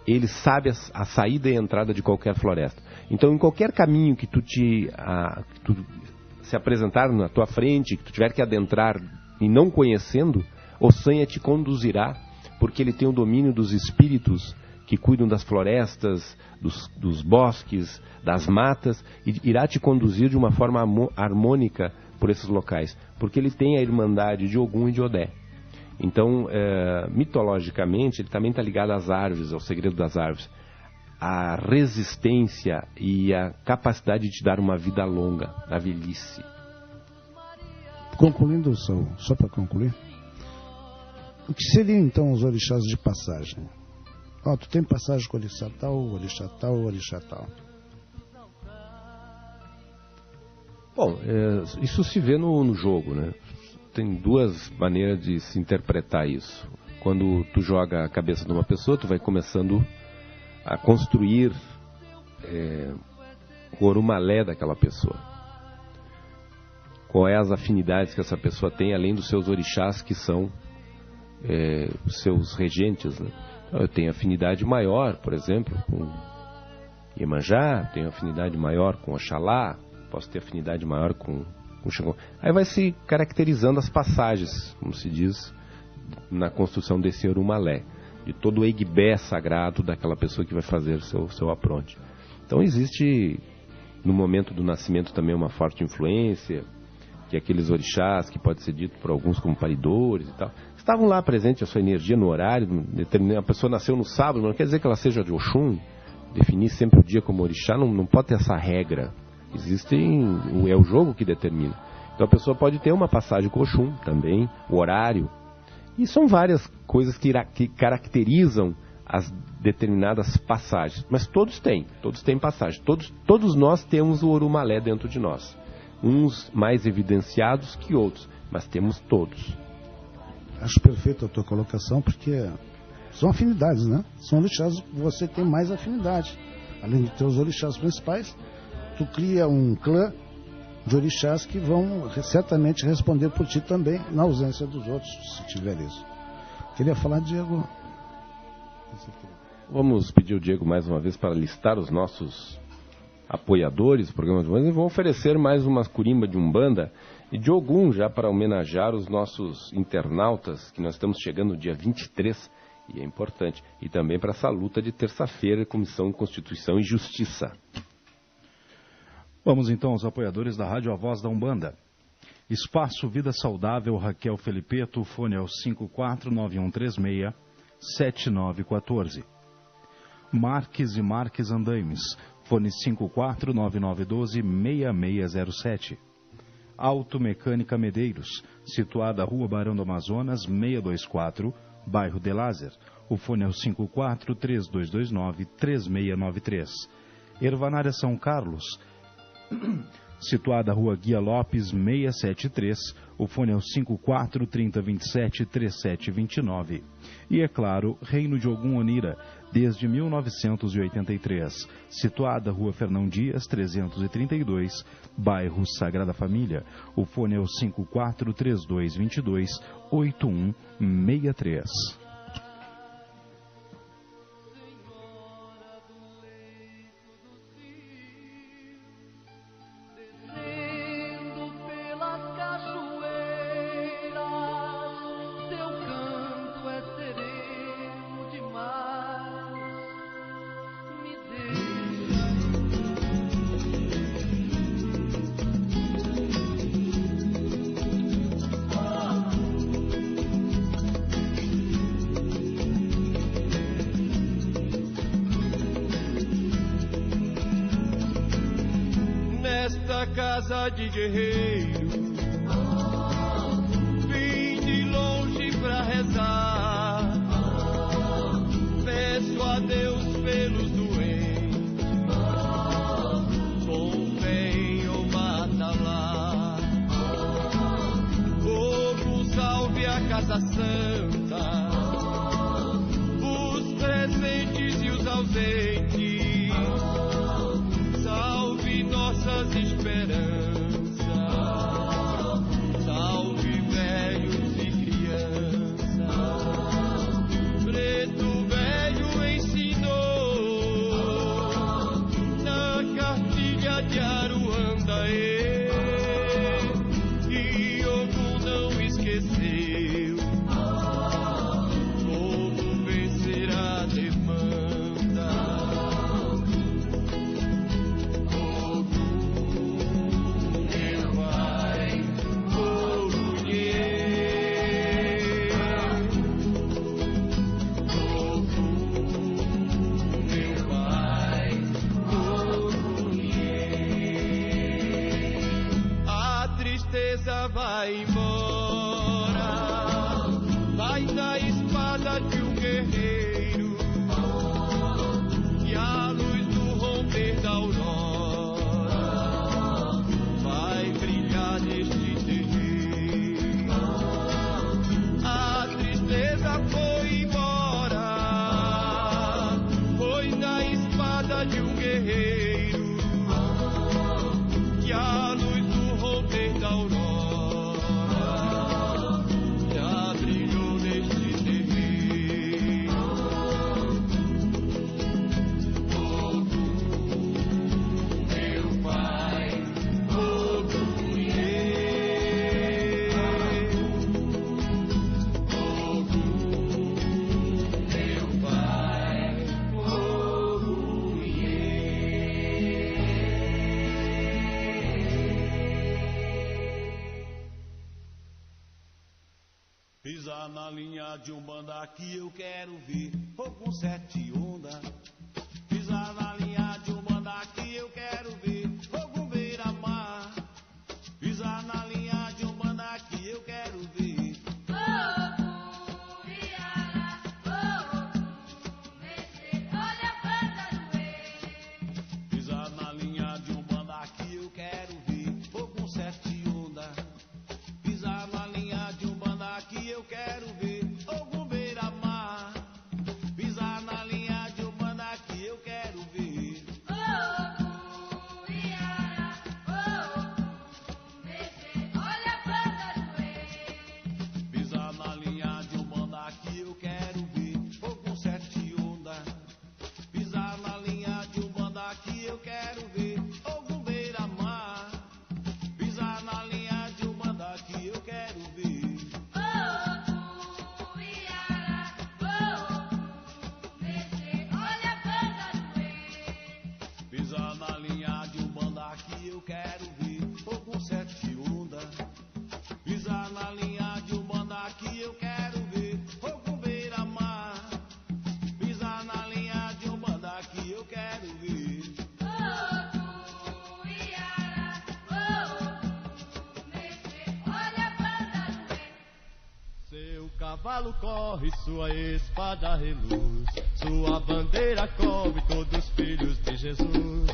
ele sabe a saída e a entrada de qualquer floresta. Então, em qualquer caminho que tu se apresentar na tua frente, que tu tiver que adentrar e não conhecendo, Ossanha te conduzirá, porque ele tem o domínio dos espíritos que cuidam das florestas, dos bosques, das matas, e irá te conduzir de uma forma harmônica por esses locais, porque ele tem a irmandade de Ogum e de Odé. Então, mitologicamente, ele também está ligado às árvores, ao segredo das árvores. A resistência e a capacidade de te dar uma vida longa, na velhice. Concluindo, só para concluir, o que seriam então os orixás de passagem? Tu tem passagem com orixá tal, orixá tal, orixá tal. Bom, isso se vê no jogo, né? Tem duas maneiras de se interpretar isso. Quando tu joga a cabeça de uma pessoa, tu vai começando a construir o orumalé daquela pessoa. Quais as afinidades que essa pessoa tem, além dos seus orixás, que são os seus regentes, né? Eu tenho afinidade maior, por exemplo, com Iemanjá, tenho afinidade maior com Oxalá, posso ter afinidade maior com Xangô. Aí vai se caracterizando as passagens, como se diz, na construção desse orumalé, de todo o egbé sagrado daquela pessoa que vai fazer o seu apronte. Então existe, no momento do nascimento, também uma forte influência, que aqueles orixás, que pode ser dito por alguns como paridores e tal, estavam lá presentes a sua energia no horário. A pessoa nasceu no sábado, não quer dizer que ela seja de Oxum. Definir sempre o dia como orixá não pode ter essa regra. É o jogo que determina. Então a pessoa pode ter uma passagem com Oxum também, o horário. E são várias coisas que caracterizam as determinadas passagens. Mas todos têm passagem. Todos nós temos o orumalé dentro de nós. Uns mais evidenciados que outros, mas temos todos. Acho perfeita a tua colocação, porque são afinidades, né? São orixás que você tem mais afinidade. Além de ter os orixás principais, tu cria um clã de orixás que vão certamente responder por ti também, na ausência dos outros, se tiver isso. Queria falar, Diego. Vamos pedir o Diego mais uma vez para listar os nossos apoiadores do programa de Umbanda, e vão oferecer mais umas curimba de Umbanda e de Ogum, já para homenagear os nossos internautas, que nós estamos chegando no dia 23, e é importante, e também para essa luta de terça-feira, Comissão de Constituição e Justiça. Vamos então aos apoiadores da Rádio A Voz da Umbanda. Espaço Vida Saudável, Raquel Felipeto, fone é o 549136-7914. Marques e Marques Andaimes, fone 549912-6607. Automecânica Medeiros, situada Rua Barão do Amazonas, 624, bairro de Lázer. O fone é o 543229-3693. Ervanária São Carlos, situada Rua Guia Lopes 673, o fone é o 54 3027 3729. E é claro, Reino de Ogum Onira, desde 1983, situada Rua Fernão Dias 332, bairro Sagrada Família, o fone é o 54 3222 8163. Casa de guerreiro, vim de longe pra rezar, peço a Deus pelos doentes, convém ou mata lá, fogo salve a Casa Santa, os presentes e os ausentes, salve nossas esperanças. Salve velhos e crianças. Preto velho ensinou na cartilha de Aruanda, e Ogum não esqueceu como vencer a demanda. Vai embora, vai na espada de um guerreiro, e a luz do romper da aurora vai brilhar neste terreiro. A tristeza foi embora, foi na espada de um guerreiro, e a luz do romper da aurora pisar na linha de Umbanda que eu quero ver Ogum sete onda. Pisar na linha de Umbanda que eu quero ver Ogum beira-mar. Pisar na linha de Umbanda que eu quero ver Ogum Iara, Ogum Mexer, olha a banda doer. Pisar na linha de Umbanda que eu quero ver Ogum sete onda. Pisar na linha de Umbanda que eu quero ver Ogum beira-mar. Pisar na linha de Umbanda que eu quero ver Ogum Iara, Ogum Mexer, olha a banda doer. pisar na linha de Umbanda que eu quero ver Ogum sete onda. Pisar na linha de Umbanda que eu quero ver Ogum beira-mar. Pisar na linha de Umbanda que eu quero ver Ogum Iara, Ogum Mexer, olha a banda doer. pisar na linha de Umbanda que eu quero ver Ogum sete onda. Pisar na linha de Umbanda que eu quero ver Ogum beira-mar. Pisar na linha de Umbanda que eu quero ver Ogum Iara, Ogum Mexer, olha a banda doer. Seu cavalo corre, sua espada reluz, sua bandeira cobre todos os filhos de Jesus.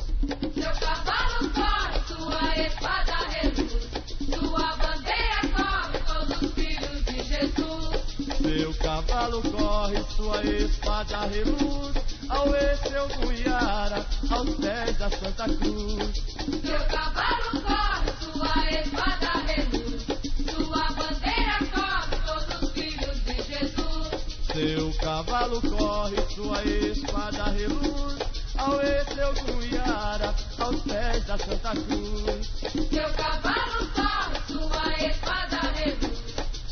Seu cavalo corre, sua sua espada reluz, sua bandeira cobre todos os filhos de Jesus. Seu cavalo corre, sua espada reluz, ao seu Guiara, aos pés da Santa Cruz. Seu cavalo corre, sua espada reluz, sua bandeira cobre todos os filhos de Jesus. Seu cavalo corre, sua espada reluz, ao seu Guiara, aos pés da Santa Cruz. Seu cavalo corre, sua espada reluz,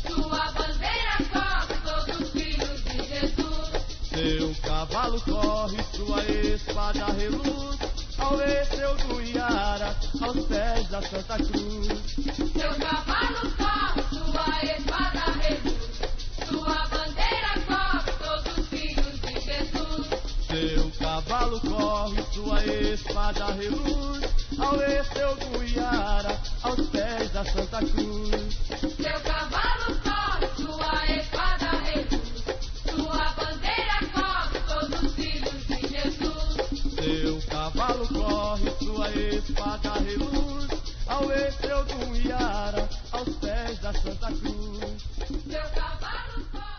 sua bandeira cobre todos os filhos de Jesus. Seu cavalo corre, sua espada reluz, ao seu Guiara, aos pés da Santa Cruz. Seu cavalo corre, sua espada reluz, sua bandeira cobre todos os filhos de Jesus. Seu cavalo corre, sua espada reluz, ao seu Guiara, aos pés da Santa Cruz. Seu cavalo corre, sua espada reluz, sua bandeira cobre todos os filhos de Jesus. Seu cavalo corre, sua espada reluz, ao seu Guiara, aos pés da Santa Cruz. Seu cavalo corre.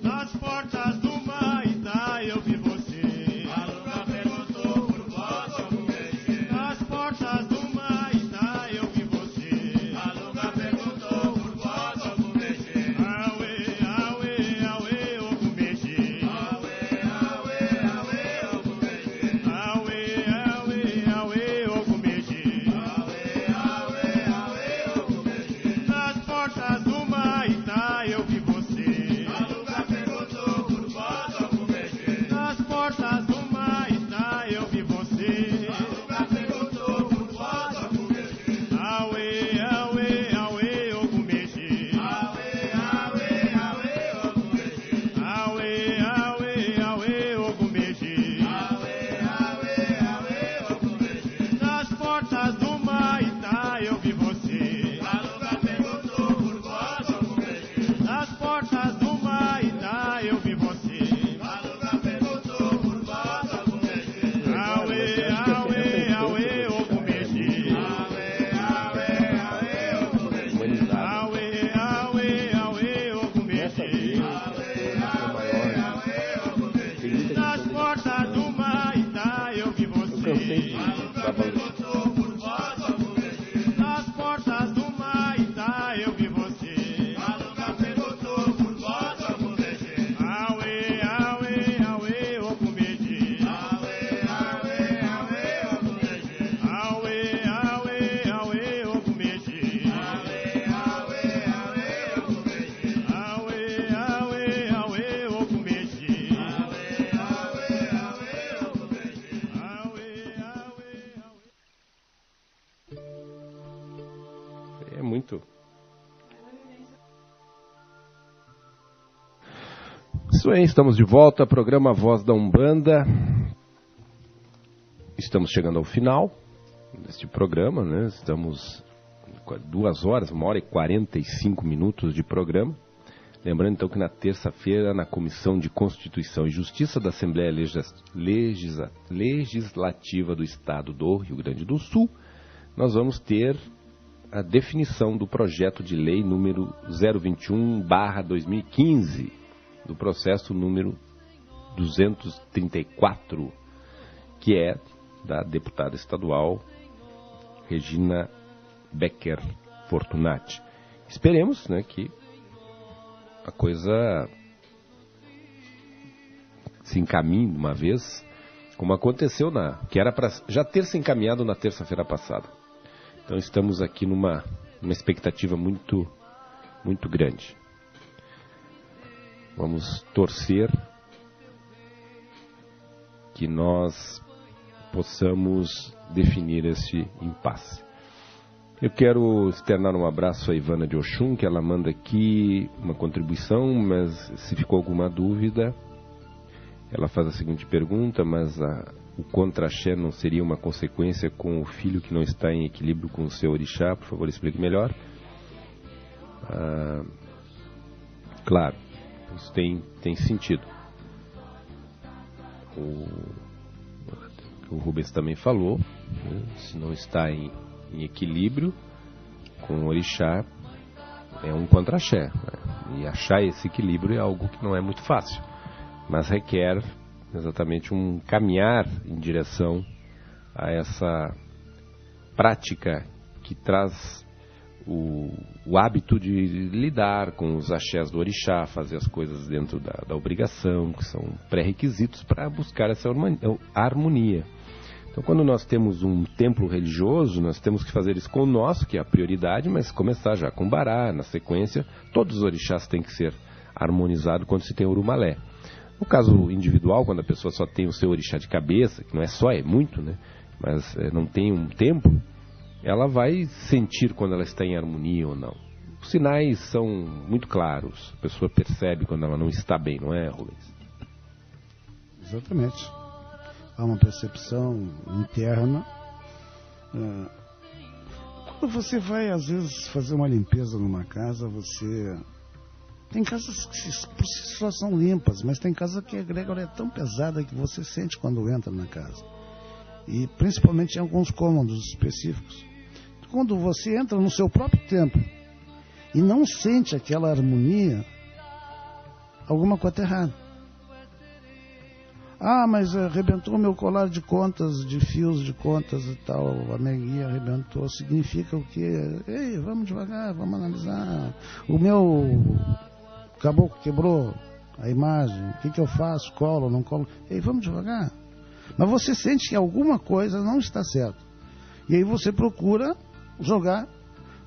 Nas portas do Maitá eu vi você. A Luga perguntou por vós como mexer. Nas portas do Maitá eu vi você. A Luga perguntou por vós como mexer. Auê, auê, auê, o comexer. Auê, auê, auê, o comexer. Auê, auê, auê, o comexer. Auê, auê, auê, o comexer. Nas portas do Maitá eu vi você. A Luga perguntou por vós como mexer. Nas portas do Maitá eu vi você. A Luga perguntou por vós como mexer. Auê, auê, auê, o comexer. Auê, auê, auê, o comexer. Auê, auê, auê, o comexer. Auê, auê, auê, o comexer. Nas portas do Maitá eu vi você. A Luga perguntou por vós como mexer. Nas portas do Maitá eu vi você. A Luga perguntou por vós como mexer. Auê, auê, auê, o comexer. Auê, auê, auê, o comexer. Auê, auê, auê, o comexer. Auê, auê, auê, o comexer. Nas portas do Maitá eu vi você. A Luga perguntou por vós como mexer. Nas portas do Maitá eu vi você. A Luga perguntou por vós como mexer. Auê, auê, auê, o comexer. Auê, auê, auê, o comexer. Auê, auê, auê, o comexer. Auê, auê, auê, o comexer. Auê, auê, auê, o comexer. Auê, auê, auê, o comexer. Auê, auê, auê. É muito. Isso aí, estamos de volta, programa Voz da Umbanda. Estamos chegando ao final deste programa, né? Estamos com 2 horas, 1 hora e 45 minutos de programa. Lembrando então que na terça-feira, na Comissão de Constituição e Justiça da Assembleia Legislativa do Estado do Rio Grande do Sul, nós vamos ter a definição do projeto de lei número 021/2015, do processo número 234, que é da deputada estadual Regina Becker Fortunati. Esperemos, né, que a coisa se encaminhe de uma vez, como aconteceu que era para já ter se encaminhado na terça-feira passada. Então estamos aqui numa expectativa muito, muito grande. Vamos torcer que nós possamos definir esse impasse. Eu quero externar um abraço à Ivana de Oxum, que ela manda aqui uma contribuição, mas se ficou alguma dúvida, ela faz a seguinte pergunta: mas o contra-axé não seria uma consequência com o filho que não está em equilíbrio com o seu orixá? Por favor, explique melhor. Claro, isso tem sentido. o Rubens também falou, né? Se não está em equilíbrio com o orixá, é um contra-axé, né? E achar esse equilíbrio é algo que não é muito fácil, mas requer exatamente um caminhar em direção a essa prática que traz o hábito de lidar com os axés do orixá, fazer as coisas dentro da obrigação, que são pré-requisitos para buscar essa harmonia. Então, quando nós temos um templo religioso, nós temos que fazer isso com o nosso, que é a prioridade, mas começar já com o Bará, na sequência. Todos os orixás têm que ser harmonizados quando se tem Urumalé. No caso individual, quando a pessoa só tem o seu orixá de cabeça, que não é só, é muito, né? Mas não tem um templo, ela vai sentir quando ela está em harmonia ou não. Os sinais são muito claros, a pessoa percebe quando ela não está bem, não é, Rubens? Exatamente. Há uma percepção interna. Quando você vai, às vezes, fazer uma limpeza numa casa, você... Tem casas que por si só são limpas, mas tem casa que a egrégora é tão pesada que você sente quando entra na casa. E principalmente em alguns cômodos específicos. Quando você entra no seu próprio templo e não sente aquela harmonia, alguma coisa está errada. Ah, mas arrebentou meu colar de contas, de fios de contas e tal, a neguinha arrebentou. Significa o quê? Ei, vamos devagar, vamos analisar. O meu caboclo quebrou a imagem, o que eu faço? Colo, não colo? Ei, vamos devagar. Mas você sente que alguma coisa não está certa. E aí você procura jogar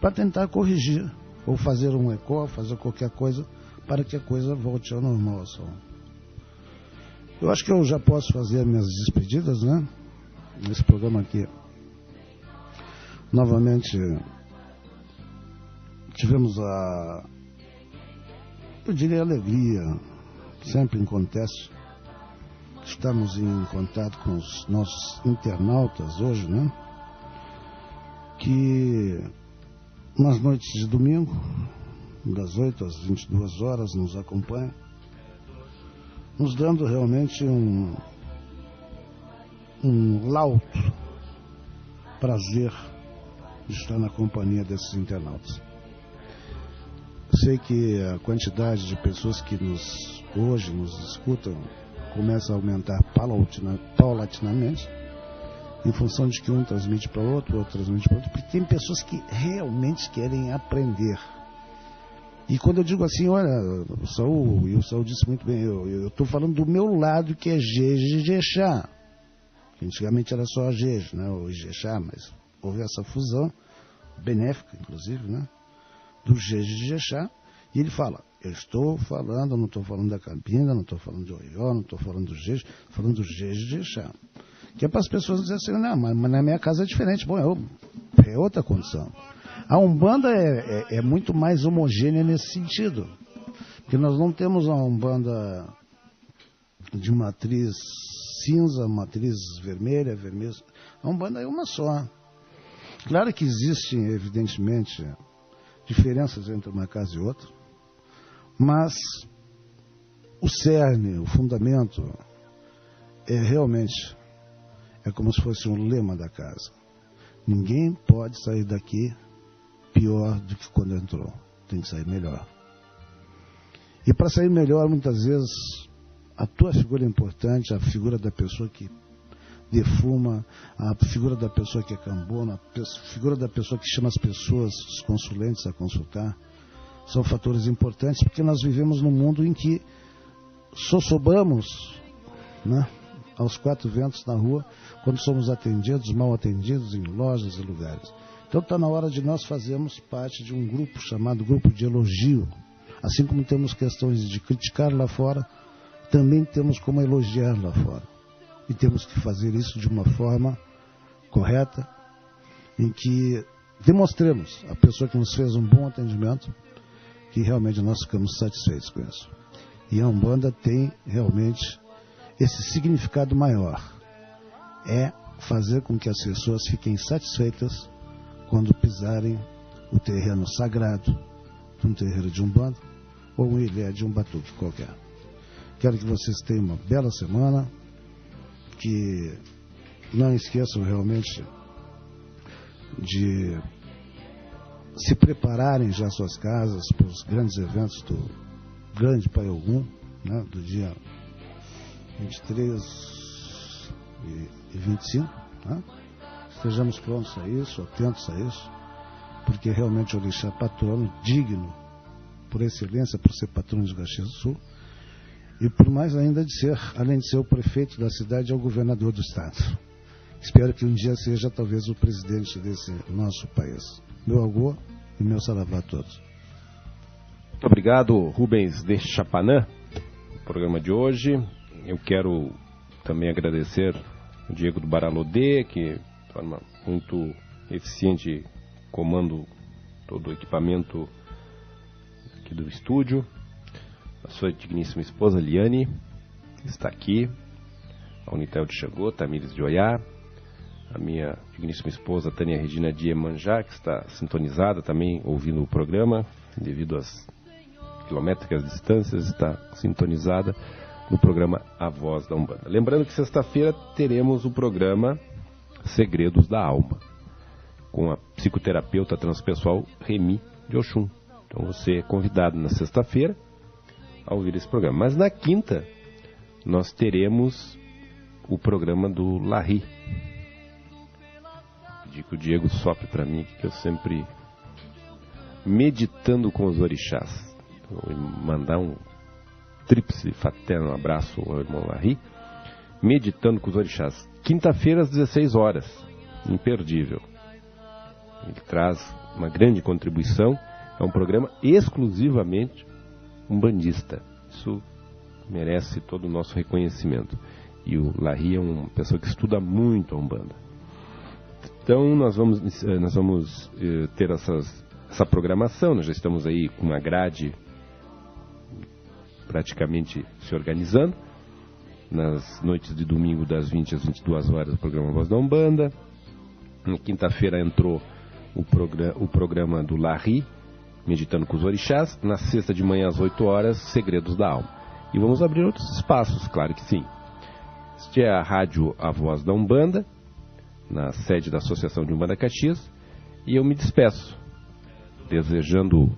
para tentar corrigir, ou fazer um eco, fazer qualquer coisa, para que a coisa volte ao normal. Só. Eu acho que eu já posso fazer minhas despedidas, né? Nesse programa aqui. Novamente, tivemos eu diria, alegria, sempre em contexto. Estamos em contato com os nossos internautas hoje, né? Que nas noites de domingo, das 8 às 22 horas, nos acompanham, nos dando realmente um lauto prazer de estar na companhia desses internautas. Sei que a quantidade de pessoas que hoje nos escutam começa a aumentar paulatinamente, em função de que um transmite para o outro transmite para o outro, porque tem pessoas que realmente querem aprender. E quando eu digo assim, olha, o Saul disse muito bem, eu estou falando do meu lado, que é Jeje de Ijexá. Antigamente era só a Jeje, né, o Ijexá, mas houve essa fusão, benéfica inclusive, né, do Jeje de Ijexá, e ele fala, eu estou falando, não estou falando da Campina, não estou falando de Oió, não estou falando do Jeje, estou falando do Jeje de Ijexá. Que é para as pessoas dizerem assim, não, mas na minha casa é diferente. Bom, é outra condição. A Umbanda é muito mais homogênea nesse sentido. Porque nós não temos uma Umbanda de matriz cinza, matriz vermelha. A Umbanda é uma só. Claro que existem, evidentemente, diferenças entre uma casa e outra. Mas o cerne, o fundamento, realmente... É como se fosse um lema da casa. Ninguém pode sair daqui pior do que quando entrou. Tem que sair melhor. E para sair melhor, muitas vezes, a tua figura é importante, a figura da pessoa que defuma, a figura da pessoa que é cambona, a figura da pessoa que chama as pessoas, os consulentes a consultar. São fatores importantes, porque nós vivemos num mundo em que sossobamos, né, aos quatro ventos na rua, quando somos atendidos, mal atendidos, em lojas e lugares. Então está na hora de nós fazermos parte de um grupo chamado grupo de elogio. Assim como temos questões de criticar lá fora, também temos como elogiar lá fora. E temos que fazer isso de uma forma correta, em que demonstremos à pessoa que nos fez um bom atendimento, que realmente nós ficamos satisfeitos com isso. E a Umbanda tem realmente esse significado maior. É fazer com que as pessoas fiquem satisfeitas quando pisarem o terreno sagrado de um terreiro de Umbanda ou um ilé de um batuque qualquer. Quero que vocês tenham uma bela semana, que não esqueçam realmente de se prepararem já suas casas para os grandes eventos do Grande Pai Ogum, né, do dia 23 e 25, né? Estejamos prontos a isso, atentos a isso, porque realmente o orixá patrono, digno, por excelência, por ser patrono de Caxias do Sul, e por mais ainda de ser, além de ser o prefeito da cidade, é o governador do estado. Espero que um dia seja talvez o presidente desse nosso país. Meu agô e meu saravá a todos. Muito obrigado, Rubens de Chapanã, no programa de hoje. Eu quero também agradecer o Diego do Baralodê, que de forma muito eficiente comando todo o equipamento aqui do estúdio. A sua digníssima esposa, Liane, que está aqui. A Unitel de Xangô, Tamires de Oiá. A minha digníssima esposa, Tânia Regina de Iemanjá, que está sintonizada também ouvindo o programa, devido às quilométricas distâncias, está sintonizada no programa A Voz da Umbanda. Lembrando que sexta-feira teremos o programa Segredos da Alma, com a psicoterapeuta transpessoal Remi de Oxum. Então você é convidado na sexta-feira a ouvir esse programa. Mas na quinta nós teremos o programa do Larry. Pedi que o Diego sopre para mim, que eu sempre meditando com os orixás. Vou mandar um tríplice fraterno abraço ao irmão Larry, meditando com os orixás. Quinta-feira às 16 horas, imperdível. Ele traz uma grande contribuição, é um programa exclusivamente umbandista. Isso merece todo o nosso reconhecimento. E o Larry é uma pessoa que estuda muito a Umbanda. Então nós vamos ter essa programação, nós já estamos aí com uma grade praticamente se organizando. Nas noites de domingo, das 20 às 22 horas, o programa Voz da Umbanda. Na quinta-feira entrou o programa do Larry, meditando com os orixás. Na sexta de manhã, às 8 horas, Segredos da Alma. E vamos abrir outros espaços, claro que sim. Este é a rádio A Voz da Umbanda, na sede da Associação de Umbanda Caxias. E eu me despeço, desejando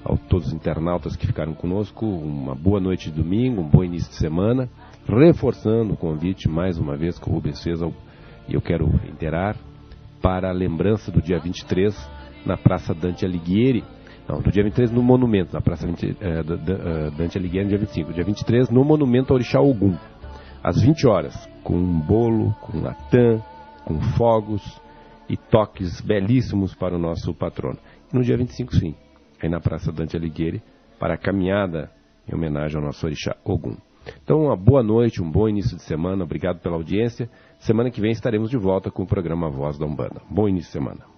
a todos os internautas que ficaram conosco uma boa noite de domingo, um bom início de semana, reforçando o convite mais uma vez que o Rubens fez, e eu quero reiterar, para a lembrança do dia 23 na Praça Dante Alighieri, não, do dia 23 no Monumento, na Praça Dante Alighieri no dia 25, dia 23 no Monumento ao Orixá Ogum, às 20 horas, com um bolo, com latã, com fogos e toques belíssimos para o nosso patrono. E no dia 25 sim, aí na Praça Dante Alighieri, para a caminhada em homenagem ao nosso Orixá Ogum. Então, uma boa noite, um bom início de semana, obrigado pela audiência. Semana que vem estaremos de volta com o programa Voz da Umbanda. Bom início de semana.